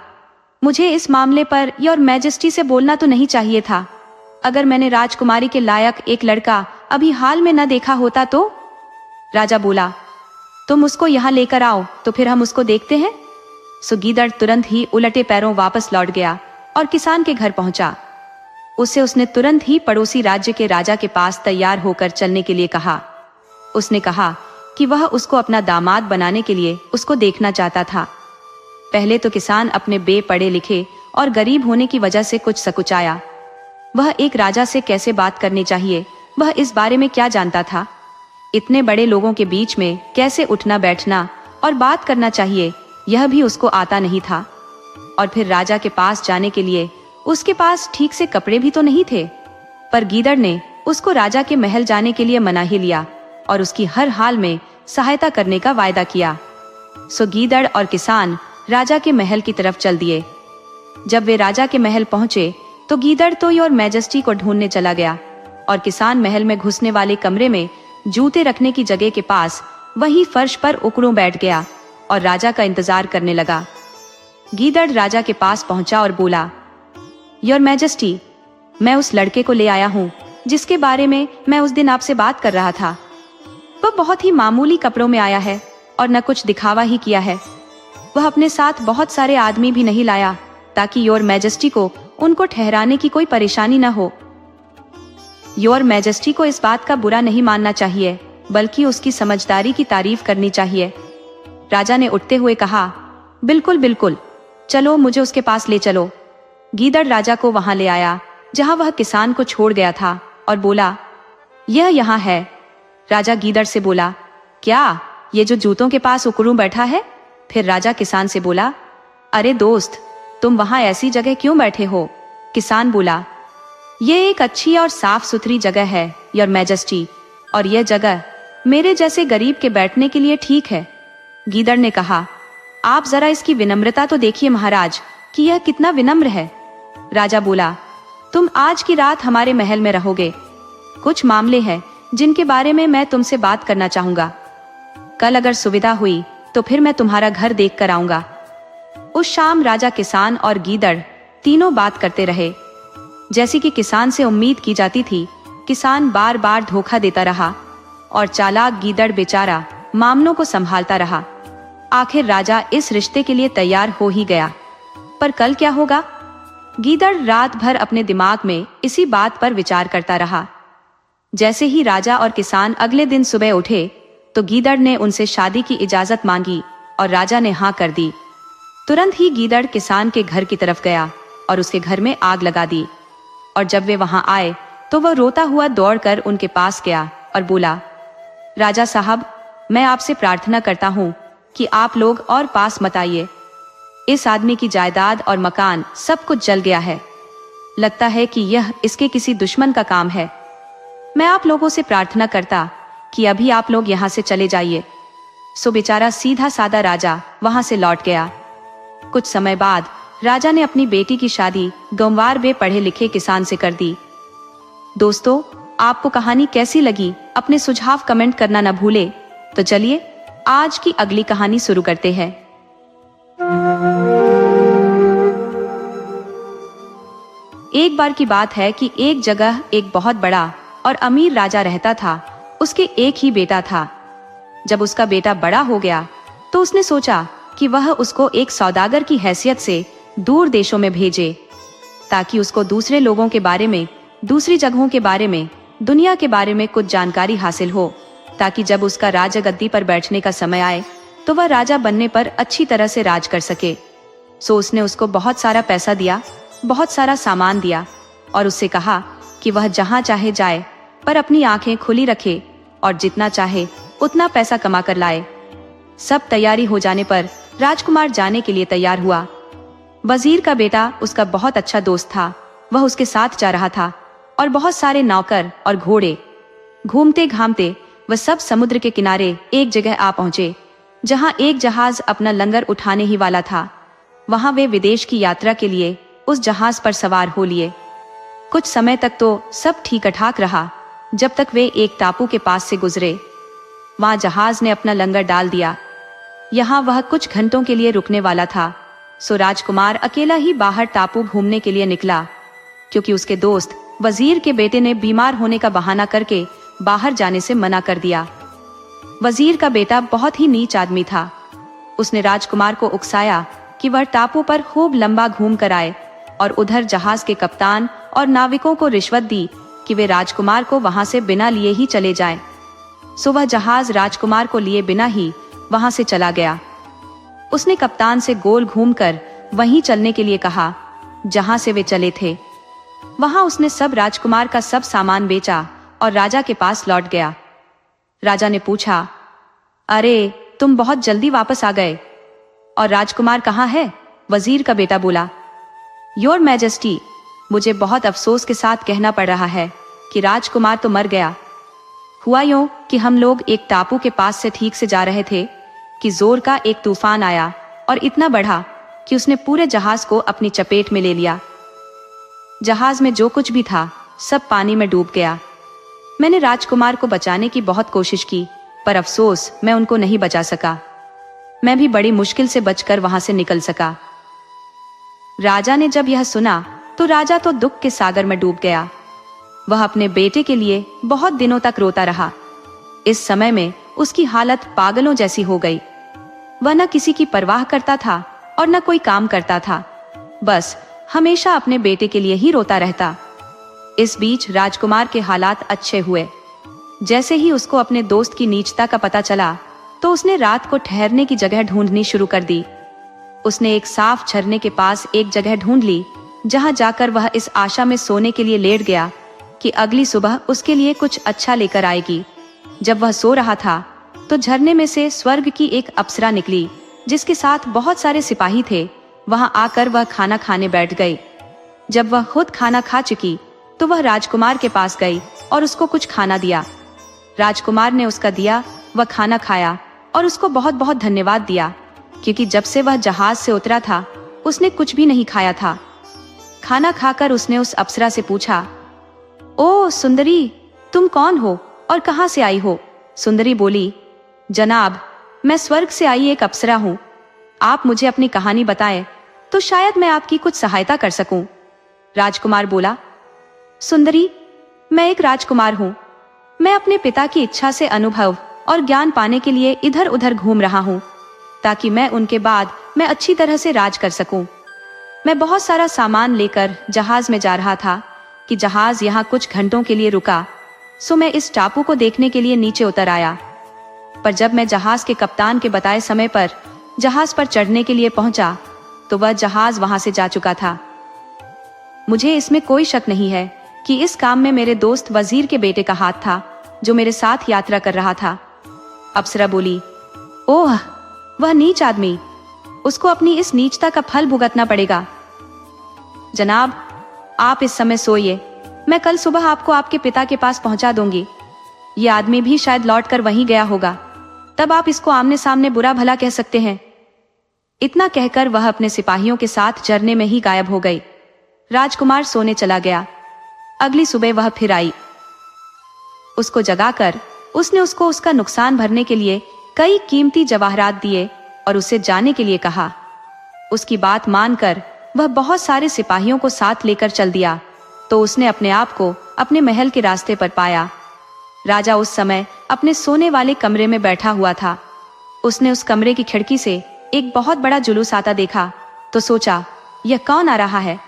मुझे इस मामले पर योर मैजेस्टी से बोलना तो नहीं चाहिए था। अगर मैंने राजकुमारी के लायक एक लड़का अभी हाल में न देखा होता तो। राजा बोला, तुम उसको यहाँ लेकर आओ तो फिर हम उसको देखते हैं। सो गीदड़ तुरंत ही उलटे पैरों वापस लौट गया और किसान के घर पहुंचा। उसने तुरंत ही पड़ोसी राज्य के राजा के पास तैयार होकर चलने के लिए कहा। उसने कहा कि वह उसको अपना दामाद बनाने के लिए उसको देखना चाहता था। पहले तो किसान अपने बेपढ़े लिखे और गरीब होने की वजह से कुछ सकुचाया। वह एक राजा से कैसे बात करनी चाहिए, वह इस बारे में क्या जानता था। इतने बड़े लोगों के बीच में कैसे उठना बैठना और बात करना चाहिए, यह भी उसको आता नहीं था। और फिर राजा के पास जाने के लिए उसके पास ठीक से कपड़े भी तो नहीं थे। पर गीदड़ ने उसको राजा के महल जाने के लिए मना ही लिया और उसकी हर हाल में सहायता करने का वायदा किया। सो गीदड़ और किसान राजा के महल की तरफ चल दिए। जब वे राजा के महल पहुंचे तो गीदड़ तो योर मैजेस्टी को ढूंढने चला गया और किसान महल में घुसने वाले कमरे में जूते रखने की जगह के पास वहीं फर्श पर उकड़ों बैठ गया और राजा का इंतजार करने लगा। गीदड़ राजा के पास पहुंचा और बोला, योर मैजेस्टी, मैं उस लड़के को ले आया हूँ जिसके बारे में मैं उस दिन आपसे बात कर रहा था। वह बहुत ही मामूली कपड़ों में आया है और न कुछ दिखावा ही किया है। वह अपने साथ बहुत सारे आदमी भी नहीं लाया ताकि योर मैजेस्टी को उनको ठहराने की कोई परेशानी न हो। योर मैजेस्टी को इस बात का बुरा नहीं मानना चाहिए, बल्कि उसकी समझदारी की तारीफ करनी चाहिए। राजा ने उठते हुए कहा, बिल्कुल बिल्कुल, चलो मुझे उसके पास ले चलो। गीदड़ राजा को वहां ले आया जहां वह किसान को छोड़ गया था और बोला, यह यहाँ है। राजा गीदड़ से बोला, क्या ये जो जूतों के पास उकड़ू बैठा है? फिर राजा किसान से बोला, अरे दोस्त, तुम वहां ऐसी जगह क्यों बैठे हो? किसान बोला, ये एक अच्छी और साफ सुथरी जगह है योर मैजेस्टी, और यह जगह मेरे जैसे गरीब के बैठने के लिए ठीक है। गीदड़ ने कहा, आप जरा इसकी विनम्रता तो देखिए महाराज कि यह कितना विनम्र है। राजा बोला, तुम आज की रात हमारे महल में रहोगे। कुछ मामले हैं जिनके बारे में मैं तुमसे बात करना चाहूंगा। कल अगर सुविधा हुई तो फिर मैं तुम्हारा घर देख कर आऊंगा। उस शाम राजा, किसान और गीदड़ तीनों बात करते रहे। जैसी कि किसान से उम्मीद की जाती थी, किसान बार बार धोखा देता रहा और चालाक गीदड़ बेचारा मामलों को संभालता रहा। आखिर राजा इस रिश्ते के लिए तैयार हो ही गया। पर कल क्या होगा? गीदड़ रात भर अपने दिमाग में इसी बात पर विचार करता रहा। जैसे ही राजा और किसान अगले दिन सुबह उठे तो गीदड़ ने उनसे शादी की इजाजत मांगी और राजा ने हाँ कर दी। तुरंत ही गीदड़ किसान के घर की तरफ गया और उसके घर में आग लगा दी। और जब वे वहां आए तो वह रोता हुआ दौड़कर उनके पास गया और बोला, राजा साहब, मैं आपसे प्रार्थना करता हूँ कि आप लोग और पास मत आइए। इस आदमी की जायदाद और मकान सब कुछ जल गया है। लगता है कि यह इसके किसी दुश्मन का काम है। मैं आप लोगों से प्रार्थना करता कि अभी आप लोग यहाँ से चले जाइए। सो बेचारा सीधा सादा राजा वहां से लौट गया। कुछ समय बाद राजा ने अपनी बेटी की शादी गंवार बे पढ़े लिखे किसान से कर दी। दोस्तों, आपको कहानी कैसी लगी अपने सुझाव कमेंट करना न भूले। तो चलिए आज की अगली कहानी शुरू करते हैं। एक बार की बात है कि एक जगह एक बहुत बड़ा और अमीर राजा रहता था। उसके एक ही बेटा था। जब उसका बेटा बड़ा हो गया तो उसने सोचा कि वह उसको एक सौदागर की हैसियत से दूर देशों में भेजे, ताकि उसको दूसरे लोगों के बारे में, दूसरी जगहों के बारे में, दुनिया के बारे में कुछ जानकारी हासिल हो, ताकि जब उसका राजगद्दी पर बैठने का समय आए तो वह राजा बनने पर अच्छी तरह से राज कर सके। सो उसने उसको बहुत सारा पैसा दिया, बहुत सारा सामान दिया और उससे कहा कि वह जहां चाहे जाए, पर अपनी आंखें खुली रखे और जितना चाहे उतना पैसा कमा कर लाए। सब तैयारी हो जाने पर राजकुमार जाने के लिए तैयार हुआ। वजीर का बेटा उसका बहुत अच्छा दोस्त था। वह उसके साथ जा रहा था और बहुत सारे नौकर और घोड़े। घूमते घामते वह सब समुद्र के किनारे एक जगह आ पहुंचे, जहां एक जहाज अपना लंगर उठाने ही वाला था। वहां वे विदेश की यात्रा के लिए उस जहाज पर सवार हो लिए। कुछ समय तक तो सब ठीक ठाक रहा, जब तक वे एक टापू के पास से गुजरे। वहां जहाज ने अपना लंगर डाल दिया। यहाँ वह कुछ घंटों के लिए रुकने वाला था। सो राजकुमार अकेला ही बाहर टापू घूमने के लिए निकला, क्योंकि उसके दोस्त वजीर के बेटे ने बीमार होने का बहाना करके बाहर जाने से मना कर दिया। वजीर का बेटा बहुत ही नीच आदमी था। उसने राजकुमार को उकसाया कि वह टापू पर खूब लंबा घूम कर आए और उधर जहाज के कप्तान और नाविकों को रिश्वत दी कि वे राजकुमार को वहां से बिना लिए ही चले जाएं। सो वह जहाज राजकुमार को लिए बिना ही वहां से चला गया। उसने कप्तान से गोल घूमकर वहीं चलने के लिए कहा जहां से वे चले थे। वहां उसने सब राजकुमार का सब सामान बेचा और राजा के पास लौट गया। राजा ने पूछा, अरे तुम बहुत जल्दी वापस आ गए, और राजकुमार कहाँ है? वजीर का बेटा बोला, योर मैजेस्टी, मुझे बहुत अफसोस के साथ कहना पड़ रहा है कि राजकुमार तो मर गया। हुआ यूं कि हम लोग एक टापू के पास से ठीक से जा रहे थे कि जोर का एक तूफान आया और इतना बढ़ा कि उसने पूरे जहाज को अपनी चपेट में ले लिया। जहाज में जो कुछ भी था सब पानी में डूब गया। मैंने राजकुमार को बचाने की बहुत कोशिश की, पर अफसोस मैं उनको नहीं बचा सका। मैं भी बड़ी मुश्किल से बचकर वहां से निकल सका। राजा ने जब यह सुना तो राजा तो दुख के सागर में डूब गया। वह अपने बेटे के लिए बहुत दिनों तक रोता रहा। इस समय में उसकी हालत पागलों जैसी हो गई। वह न किसी की परवाह करता था और न कोई काम करता था, बस हमेशा अपने बेटे के लिए ही रोता रहता। इस बीच राजकुमार के हालात अच्छे हुए। जैसे ही उसको अपने दोस्त की नीचता का पता चला तो उसने रात को ठहरने की जगह ढूंढनी शुरू कर दी। उसने एक साफ झरने के पास एक जगह ढूंढ ली, जहां जाकर वह इस आशा में सोने के लिए लेट गया कि अगली सुबह उसके लिए कुछ अच्छा लेकर आएगी। जब वह सो रहा था तो झरने में से स्वर्ग की एक अप्सरा निकली, जिसके साथ बहुत सारे सिपाही थे। वहां आकर वह खाना खाने बैठ गई। जब वह खुद खाना खा चुकी तो वह राजकुमार के पास गई और उसको कुछ खाना दिया। राजकुमार ने उसका दिया वह खाना खाया और उसको बहुत बहुत धन्यवाद दिया, क्योंकि जब से वह जहाज से उतरा था उसने कुछ भी नहीं खाया था। खाना खाकर उसने उस अप्सरा से पूछा, ओ सुंदरी, तुम कौन हो और कहाँ से आई हो? सुंदरी बोली, जनाब, मैं स्वर्ग से आई एक अप्सरा हूँ। आप मुझे अपनी कहानी बताएं तो शायद मैं आपकी कुछ सहायता कर सकूं। राजकुमार बोला, सुंदरी, मैं एक राजकुमार हूँ। मैं अपने पिता की इच्छा से अनुभव और ज्ञान पाने के लिए इधर उधर घूम रहा हूँ, ताकि मैं उनके बाद मैं अच्छी तरह से राज कर सकूं। मैं बहुत सारा सामान लेकर जहाज में जा रहा था कि जहाज यहाँ कुछ घंटों के लिए रुका, सो मैं इस टापू को देखने के लिए नीचे उतर आया। पर जब मैं जहाज के कप्तान के बताए समय पर जहाज पर चढ़ने के लिए पहुंचा तो वह जहाज वहां से जा चुका था। मुझे इसमें कोई शक नहीं है कि इस काम में मेरे दोस्त वजीर के बेटे का हाथ था, जो मेरे साथ यात्रा कर रहा था। अप्सरा बोली, ओह, वह नीच आदमी, उसको अपनी इस नीचता का फल भुगतना पड़ेगा। जनाब, आप इस समय सोइए, मैं कल सुबह आपको आपके पिता के पास पहुंचा दूंगी। ये आदमी भी शायद लौट कर वहीं गया होगा, तब आप इसको आमने सामने बुरा भला कह सकते हैं। इतना कहकर वह अपने सिपाहियों के साथ झरने में ही गायब हो गई। राजकुमार सोने चला गया। अगली सुबह वह फिर आई। उसको जगाकर उसने उसको उसका नुकसान भरने के लिए कई कीमती जवाहरात दिए और उसे जाने के लिए कहा। उसकी बात मानकर वह बहुत सारे सिपाहियों को साथ लेकर चल दिया तो उसने अपने आप को अपने महल के रास्ते पर पाया। राजा उस समय अपने सोने वाले कमरे में बैठा हुआ था। उसने उस कमरे की खिड़की से एक बहुत बड़ा जुलूस आता देखा तो सोचा, यह कौन आ रहा है?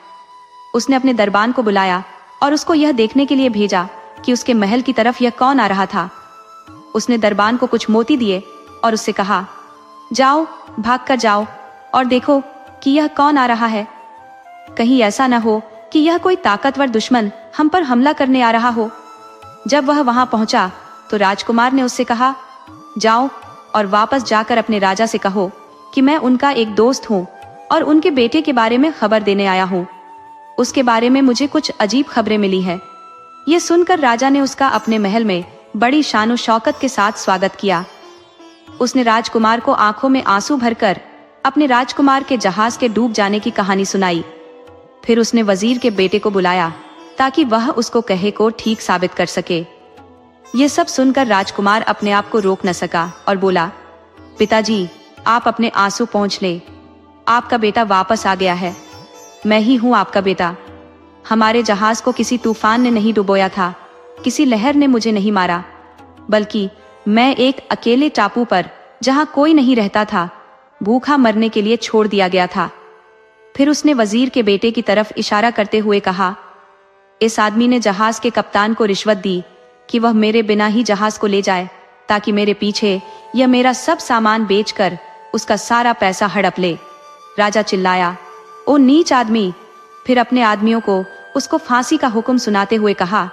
उसने अपने दरबान को बुलाया और उसको यह देखने के लिए भेजा कि उसके महल की तरफ यह कौन आ रहा था। उसने दरबान को कुछ मोती दिए और उससे कहा, जाओ, भाग कर जाओ और देखो कि यह कौन आ रहा है। कहीं ऐसा न हो कि यह कोई ताकतवर दुश्मन हम पर हमला करने आ रहा हो। जब वह वहां पहुंचा तो राजकुमार ने उससे कहा, जाओ और वापस जाकर अपने राजा से कहो कि मैं उनका एक दोस्त हूँ और उनके बेटे के बारे में खबर देने आया हूँ। उसके बारे में मुझे कुछ अजीब खबरें मिली है। ये सुनकर राजा ने उसका अपने महल में बड़ी शानो शौकत के साथ स्वागत किया। उसने राजकुमार को आंखों में आंसू भरकर अपने राजकुमार के जहाज के डूब जाने की कहानी सुनाई। फिर उसने वजीर के बेटे को बुलाया ताकि वह उसको कहे को ठीक साबित कर सके। ये सब सुनकर राजकुमार अपने आप को रोक न सका और बोला, पिताजी, आप अपने आंसू पोंछ ले। आपका बेटा वापस आ गया है। मैं ही हूँ आपका बेटा। हमारे जहाज को किसी तूफान ने नहीं डुबोया था, किसी लहर ने मुझे नहीं मारा, बल्कि मैं एक अकेले टापू पर, जहाँ कोई नहीं रहता था, भूखा मरने के लिए छोड़ दिया गया था। फिर उसने वजीर के बेटे की तरफ इशारा करते हुए कहा, इस आदमी ने जहाज के कप्तान को रिश्वत दी कि वह मेरे बिना ही जहाज को ले जाए, ताकि मेरे पीछे यह मेरा सब सामान बेचकर उसका सारा पैसा हड़प ले। राजा चिल्लाया, ओ नीच आदमी। फिर अपने आदमियों को उसको फांसी का हुक्म सुनाते हुए कहा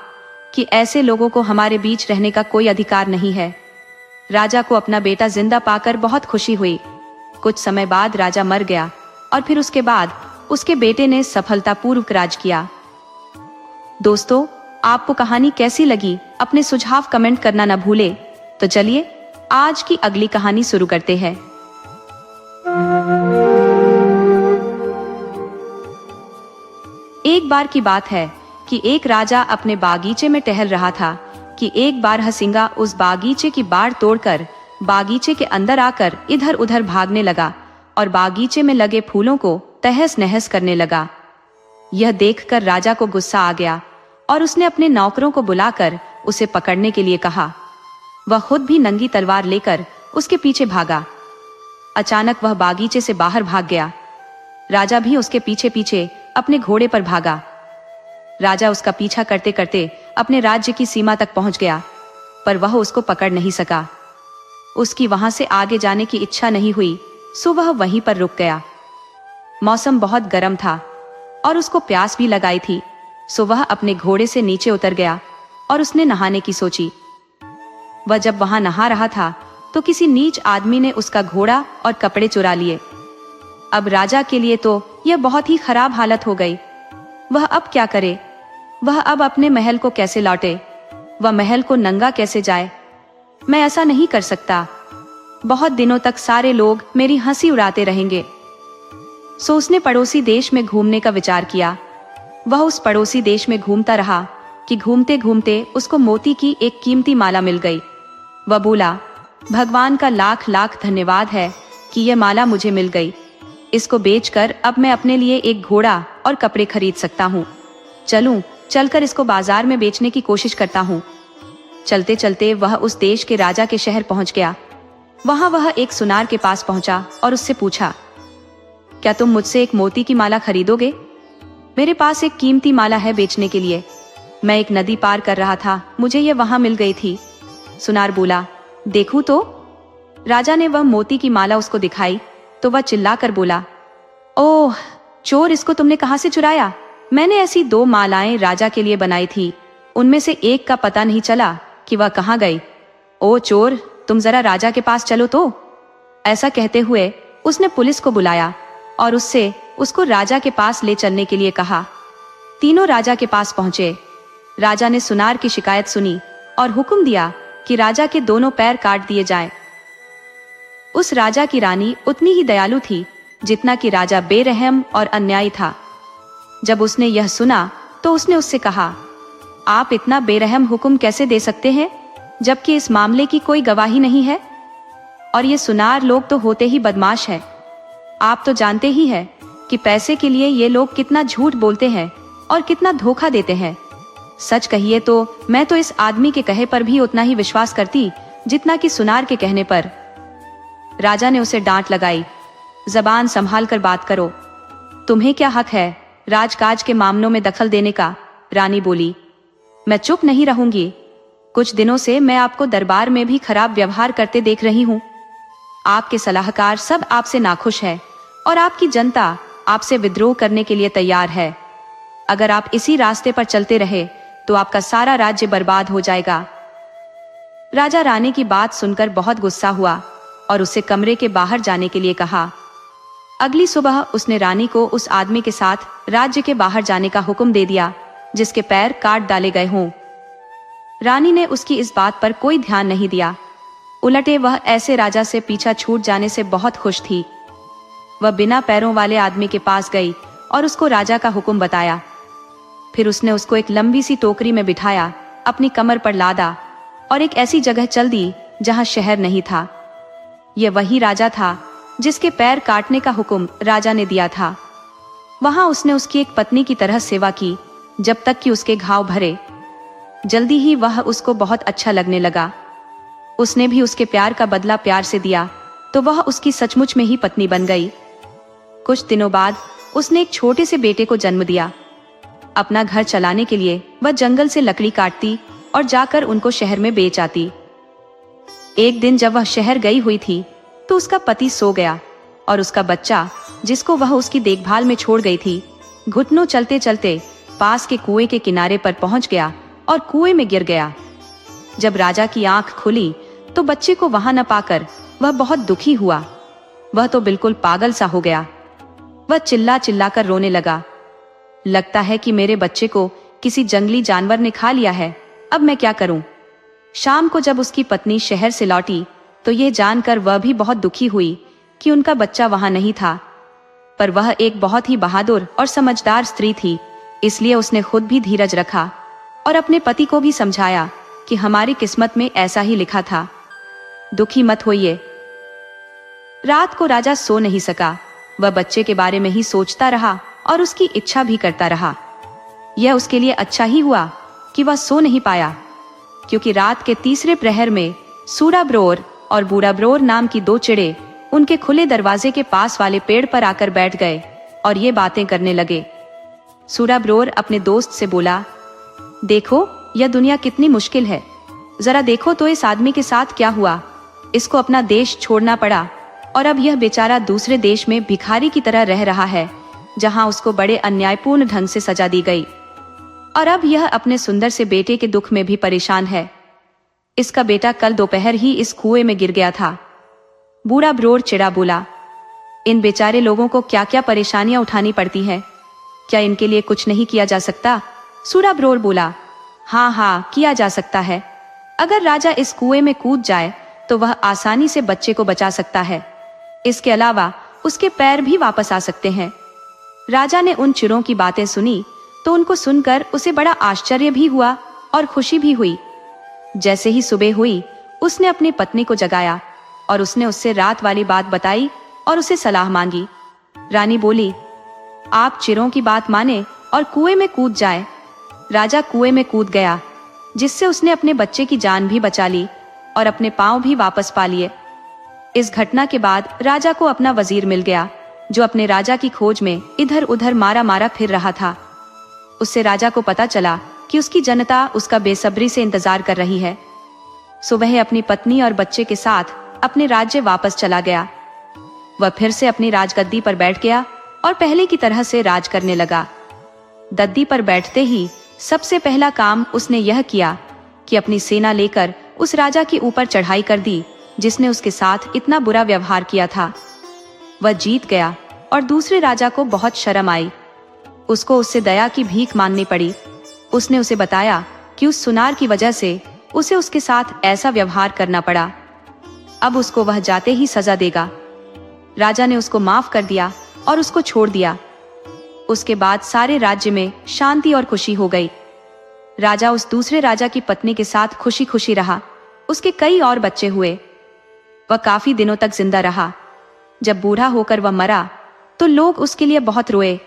कि ऐसे लोगों को हमारे बीच रहने का कोई अधिकार नहीं है। राजा को अपना बेटा जिंदा पाकर बहुत खुशी हुई। कुछ समय बाद राजा मर गया और फिर उसके बाद उसके बेटे ने सफलतापूर्वक राज किया। दोस्तों, आपको कहानी कैसी लगी? अपने सुझाव कमेंट करना न भूले। तो चलिए आज की अगली कहानी शुरू करते हैं। एक बार की बात है कि एक राजा अपने बागीचे में टहल रहा था कि एक बार हसिंगा उस बागीचे की बाड़ तोड़कर बागीचे के अंदर आकर इधर उधर भागने लगा और बागीचे में लगे फूलों को तहस नहस करने लगा। यह देखकर राजा को गुस्सा आ गया और उसने अपने नौकरों को बुलाकर उसे पकड़ने के लिए कहा। वह खुद भी नंगी तलवार लेकर उसके पीछे भागा। अचानक वह बागीचे से बाहर भाग गया। राजा भी उसके पीछे पीछे अपने घोड़े पर भागा। राजा उसका पीछा करते करते अपने राज्य की सीमा तक पहुंच गया, पर वह उसको पकड़ नहीं सका। उसकी वहां से आगे जाने की इच्छा नहीं हुई, सो वह वहीं पर रुक गया। मौसम बहुत गर्म था और उसको प्यास भी लगाई थी, सो वह अपने घोड़े से नीचे उतर गया और उसने नहाने की सोची। वह जब वहां नहा रहा था तो किसी नीच आदमी ने उसका घोड़ा और कपड़े चुरा लिए। अब राजा के लिए तो यह बहुत ही खराब हालत हो गई। वह अब क्या करे? वह अब अपने महल को कैसे लौटे, वह महल को नंगा कैसे जाए। मैं ऐसा नहीं कर सकता, बहुत दिनों तक सारे लोग मेरी हंसी उड़ाते रहेंगे। सो उसने पड़ोसी देश में घूमने का विचार किया। वह उस पड़ोसी देश में घूमता रहा कि घूमते घूमते उसको मोती की एक कीमती माला मिल गई। वह बोला, भगवान का लाख लाख धन्यवाद है कि यह माला मुझे मिल गई। इसको बेचकर अब मैं अपने लिए एक घोड़ा और कपड़े खरीद सकता हूँ। चलकर इसको बाजार में बेचने की कोशिश करता हूँ। चलते चलते वह उस देश के राजा के शहर पहुंच गया। वहां वह एक सुनार के पास पहुंचा और उससे पूछा, क्या तुम मुझसे एक मोती की माला खरीदोगे? मेरे पास एक कीमती माला है बेचने के लिए। मैं एक नदी पार कर रहा था, मुझे ये वहां मिल गई थी। सुनार बोला, देखूं तो? राजा ने वह मोती की माला उसको दिखाई तो वह चिल्लाकर बोला, ओह चोर, इसको तुमने कहां से चुराया? मैंने ऐसी 2 मालाएं राजा के लिए बनाई थी, उनमें से एक का पता नहीं चला कि वह कहां गई। ओ चोर, तुम जरा राजा के पास चलो तो। ऐसा कहते हुए उसने पुलिस को बुलाया और उससे उसको राजा के पास ले चलने के लिए कहा। तीनों राजा के पास पहुंचे। राजा ने सुनार की शिकायत सुनी और हुक्म दिया कि राजा के दोनों पैर काट दिए जाएं। उस राजा की रानी उतनी ही दयालु थी जितना कि राजा बेरहम और अन्यायी था। जब उसने यह सुना तो उसने उससे कहा, आप इतना बेरहम हुक्म कैसे दे सकते हैं जबकि इस मामले की कोई गवाही नहीं है? और ये सुनार लोग तो होते ही बदमाश है। आप तो जानते ही हैं कि पैसे के लिए ये लोग कितना झूठ बोलते हैं और कितना धोखा देते हैं। सच कहिए तो मैं तो इस आदमी के कहे पर भी उतना ही विश्वास करती जितना कि सुनार के कहने पर। राजा ने उसे डांट लगाई, जबान संभाल कर बात करो। तुम्हें क्या हक है राजकाज के मामलों में दखल देने का? रानी बोली, मैं चुप नहीं रहूंगी। कुछ दिनों से मैं आपको दरबार में भी खराब व्यवहार करते देख रही हूँ। आपके सलाहकार सब आपसे नाखुश है और आपकी जनता आपसे विद्रोह करने के लिए तैयार है। अगर आप इसी रास्ते पर चलते रहे तो आपका सारा राज्य बर्बाद हो जाएगा। राजा रानी की बात सुनकर बहुत गुस्सा हुआ और उसे कमरे के बाहर जाने के लिए कहा। अगली सुबह उसने रानी को उस आदमी के साथ राज्य के बाहर जाने का हुक्म दे दिया जिसके पैर काट डाले गए हों। रानी ने उसकी इस बात पर कोई ध्यान नहीं दिया, उलटे वह ऐसे राजा से पीछा छूट जाने से बहुत खुश थी। वह बिना पैरों वाले आदमी के पास गई और उसको राजा का हुक्म बताया। फिर उसने उसको एक लंबी सी टोकरी में बिठाया, अपनी कमर पर लादा और एक ऐसी जगह चल दी जहां शहर नहीं था। यह वही राजा था जिसके पैर काटने का हुक्म राजा ने दिया था। वहां उसने उसकी एक पत्नी की तरह सेवा की जब तक कि उसके घाव भरे। जल्दी ही वह उसको बहुत अच्छा लगने लगा। उसने भी उसके प्यार का बदला प्यार से दिया तो वह उसकी सचमुच में ही पत्नी बन गई। कुछ दिनों बाद उसने एक छोटे से बेटे को जन्म दिया। अपना घर चलाने के लिए वह जंगल से लकड़ी काटती और जाकर उनको शहर में बेच आती। एक दिन जब वह शहर गई हुई थी तो उसका पति सो गया और उसका बच्चा, जिसको वह उसकी देखभाल में छोड़ गई थी, घुटनों चलते चलते पास के कुएं के किनारे पर पहुंच गया और कुएं में गिर गया। जब राजा की आंख खुली तो बच्चे को वहां न पाकर वह बहुत दुखी हुआ। वह तो बिल्कुल पागल सा हो गया। वह चिल्ला चिल्ला कर रोने लगा, लगता है कि मेरे बच्चे को किसी जंगली जानवर ने खा लिया है, अब मैं क्या करूं? शाम को जब उसकी पत्नी शहर से लौटी तो यह जानकर वह भी बहुत दुखी हुई कि उनका बच्चा वहां नहीं था। पर वह एक बहुत ही बहादुर और समझदार स्त्री थी, इसलिए उसने खुद भी धीरज रखा और अपने पति को भी समझाया कि हमारी किस्मत में ऐसा ही लिखा था, दुखी मत होइए। रात को राजा सो नहीं सका। वह बच्चे के बारे में ही सोचता रहा और उसकी इच्छा भी करता रहा। यह उसके लिए अच्छा ही हुआ कि वह सो नहीं पाया, क्योंकि रात के तीसरे प्रहर में सूरा ब्रोर और बूढ़ा ब्रोर नाम की 2 चिड़े उनके खुले दरवाजे के पास वाले पेड़ पर आकर बैठ गए और ये बातें करने लगे। सूरा ब्रोर अपने दोस्त से बोला, देखो यह दुनिया कितनी मुश्किल है, जरा देखो तो इस आदमी के साथ क्या हुआ। इसको अपना देश छोड़ना पड़ा और अब यह बेचारा दूसरे देश में भिखारी की तरह रह रहा है, जहां उसको बड़े अन्यायपूर्ण ढंग से सजा दी गई। और अब यह अपने सुंदर से बेटे के दुख में भी परेशान है। इसका बेटा कल दोपहर ही इस कुएं में गिर गया था। बूढ़ा ब्रोर चिड़ा बोला, इन बेचारे लोगों को क्या क्या परेशानियां उठानी पड़ती हैं, क्या इनके लिए कुछ नहीं किया जा सकता? सूरा ब्रोर बोला, हाँ हाँ किया जा सकता है। अगर राजा इस कुएं में कूद जाए तो वह आसानी से बच्चे को बचा सकता है। इसके अलावा उसके पैर भी वापस आ सकते हैं। राजा ने उन चिड़ों की बातें सुनी तो उनको सुनकर उसे बड़ा आश्चर्य भी हुआ और खुशी भी हुई। जैसे ही सुबह हुई उसने अपनी पत्नी को जगाया और उसने उससे रात वाली बात बताई और उसे सलाह मांगी। रानी बोली, आप चिड़ों की बात माने और कुएं में कूद जाए। राजा कुएं में कूद गया, जिससे उसने अपने बच्चे की जान भी बचा ली और अपने पांव भी वापस पा लिए। इस घटना के बाद राजा को अपना वजीर मिल गया, जो अपने राजा की खोज में इधर उधर मारा मारा फिर रहा था। उससे राजा को पता चला कि उसकी जनता उसका बेसब्री से इंतजार कर रही है। सो वह अपनी पत्नी और बच्चे के साथ अपने राज्य वापस चला गया। वह फिर से अपनी राजगद्दी पर बैठ गया और पहले की तरह से राज करने लगा। गद्दी पर बैठते ही सबसे पहला काम उसने यह किया कि अपनी सेना लेकर उस राजा के ऊपर चढ़ाई कर दी जिसने उसके साथ इतना बुरा व्यवहार किया था। वह जीत गया और दूसरे राजा को बहुत शर्म आई। उसको उससे दया की भीख मांगनी पड़ी। उसने उसे बताया कि उस सुनार की वजह से उसे उसके साथ ऐसा व्यवहार करना पड़ा। अब उसको वह जाते ही सजा देगा। राजा ने उसको माफ कर दिया और उसको छोड़ दिया। उसके बाद सारे राज्य में शांति और खुशी हो गई। राजा उस दूसरे राजा की पत्नी के साथ खुशी खुशी रहा। उसके कई और बच्चे हुए। वह काफी दिनों तक जिंदा रहा। जब बूढ़ा होकर वह मरा तो लोग उसके लिए बहुत रोए।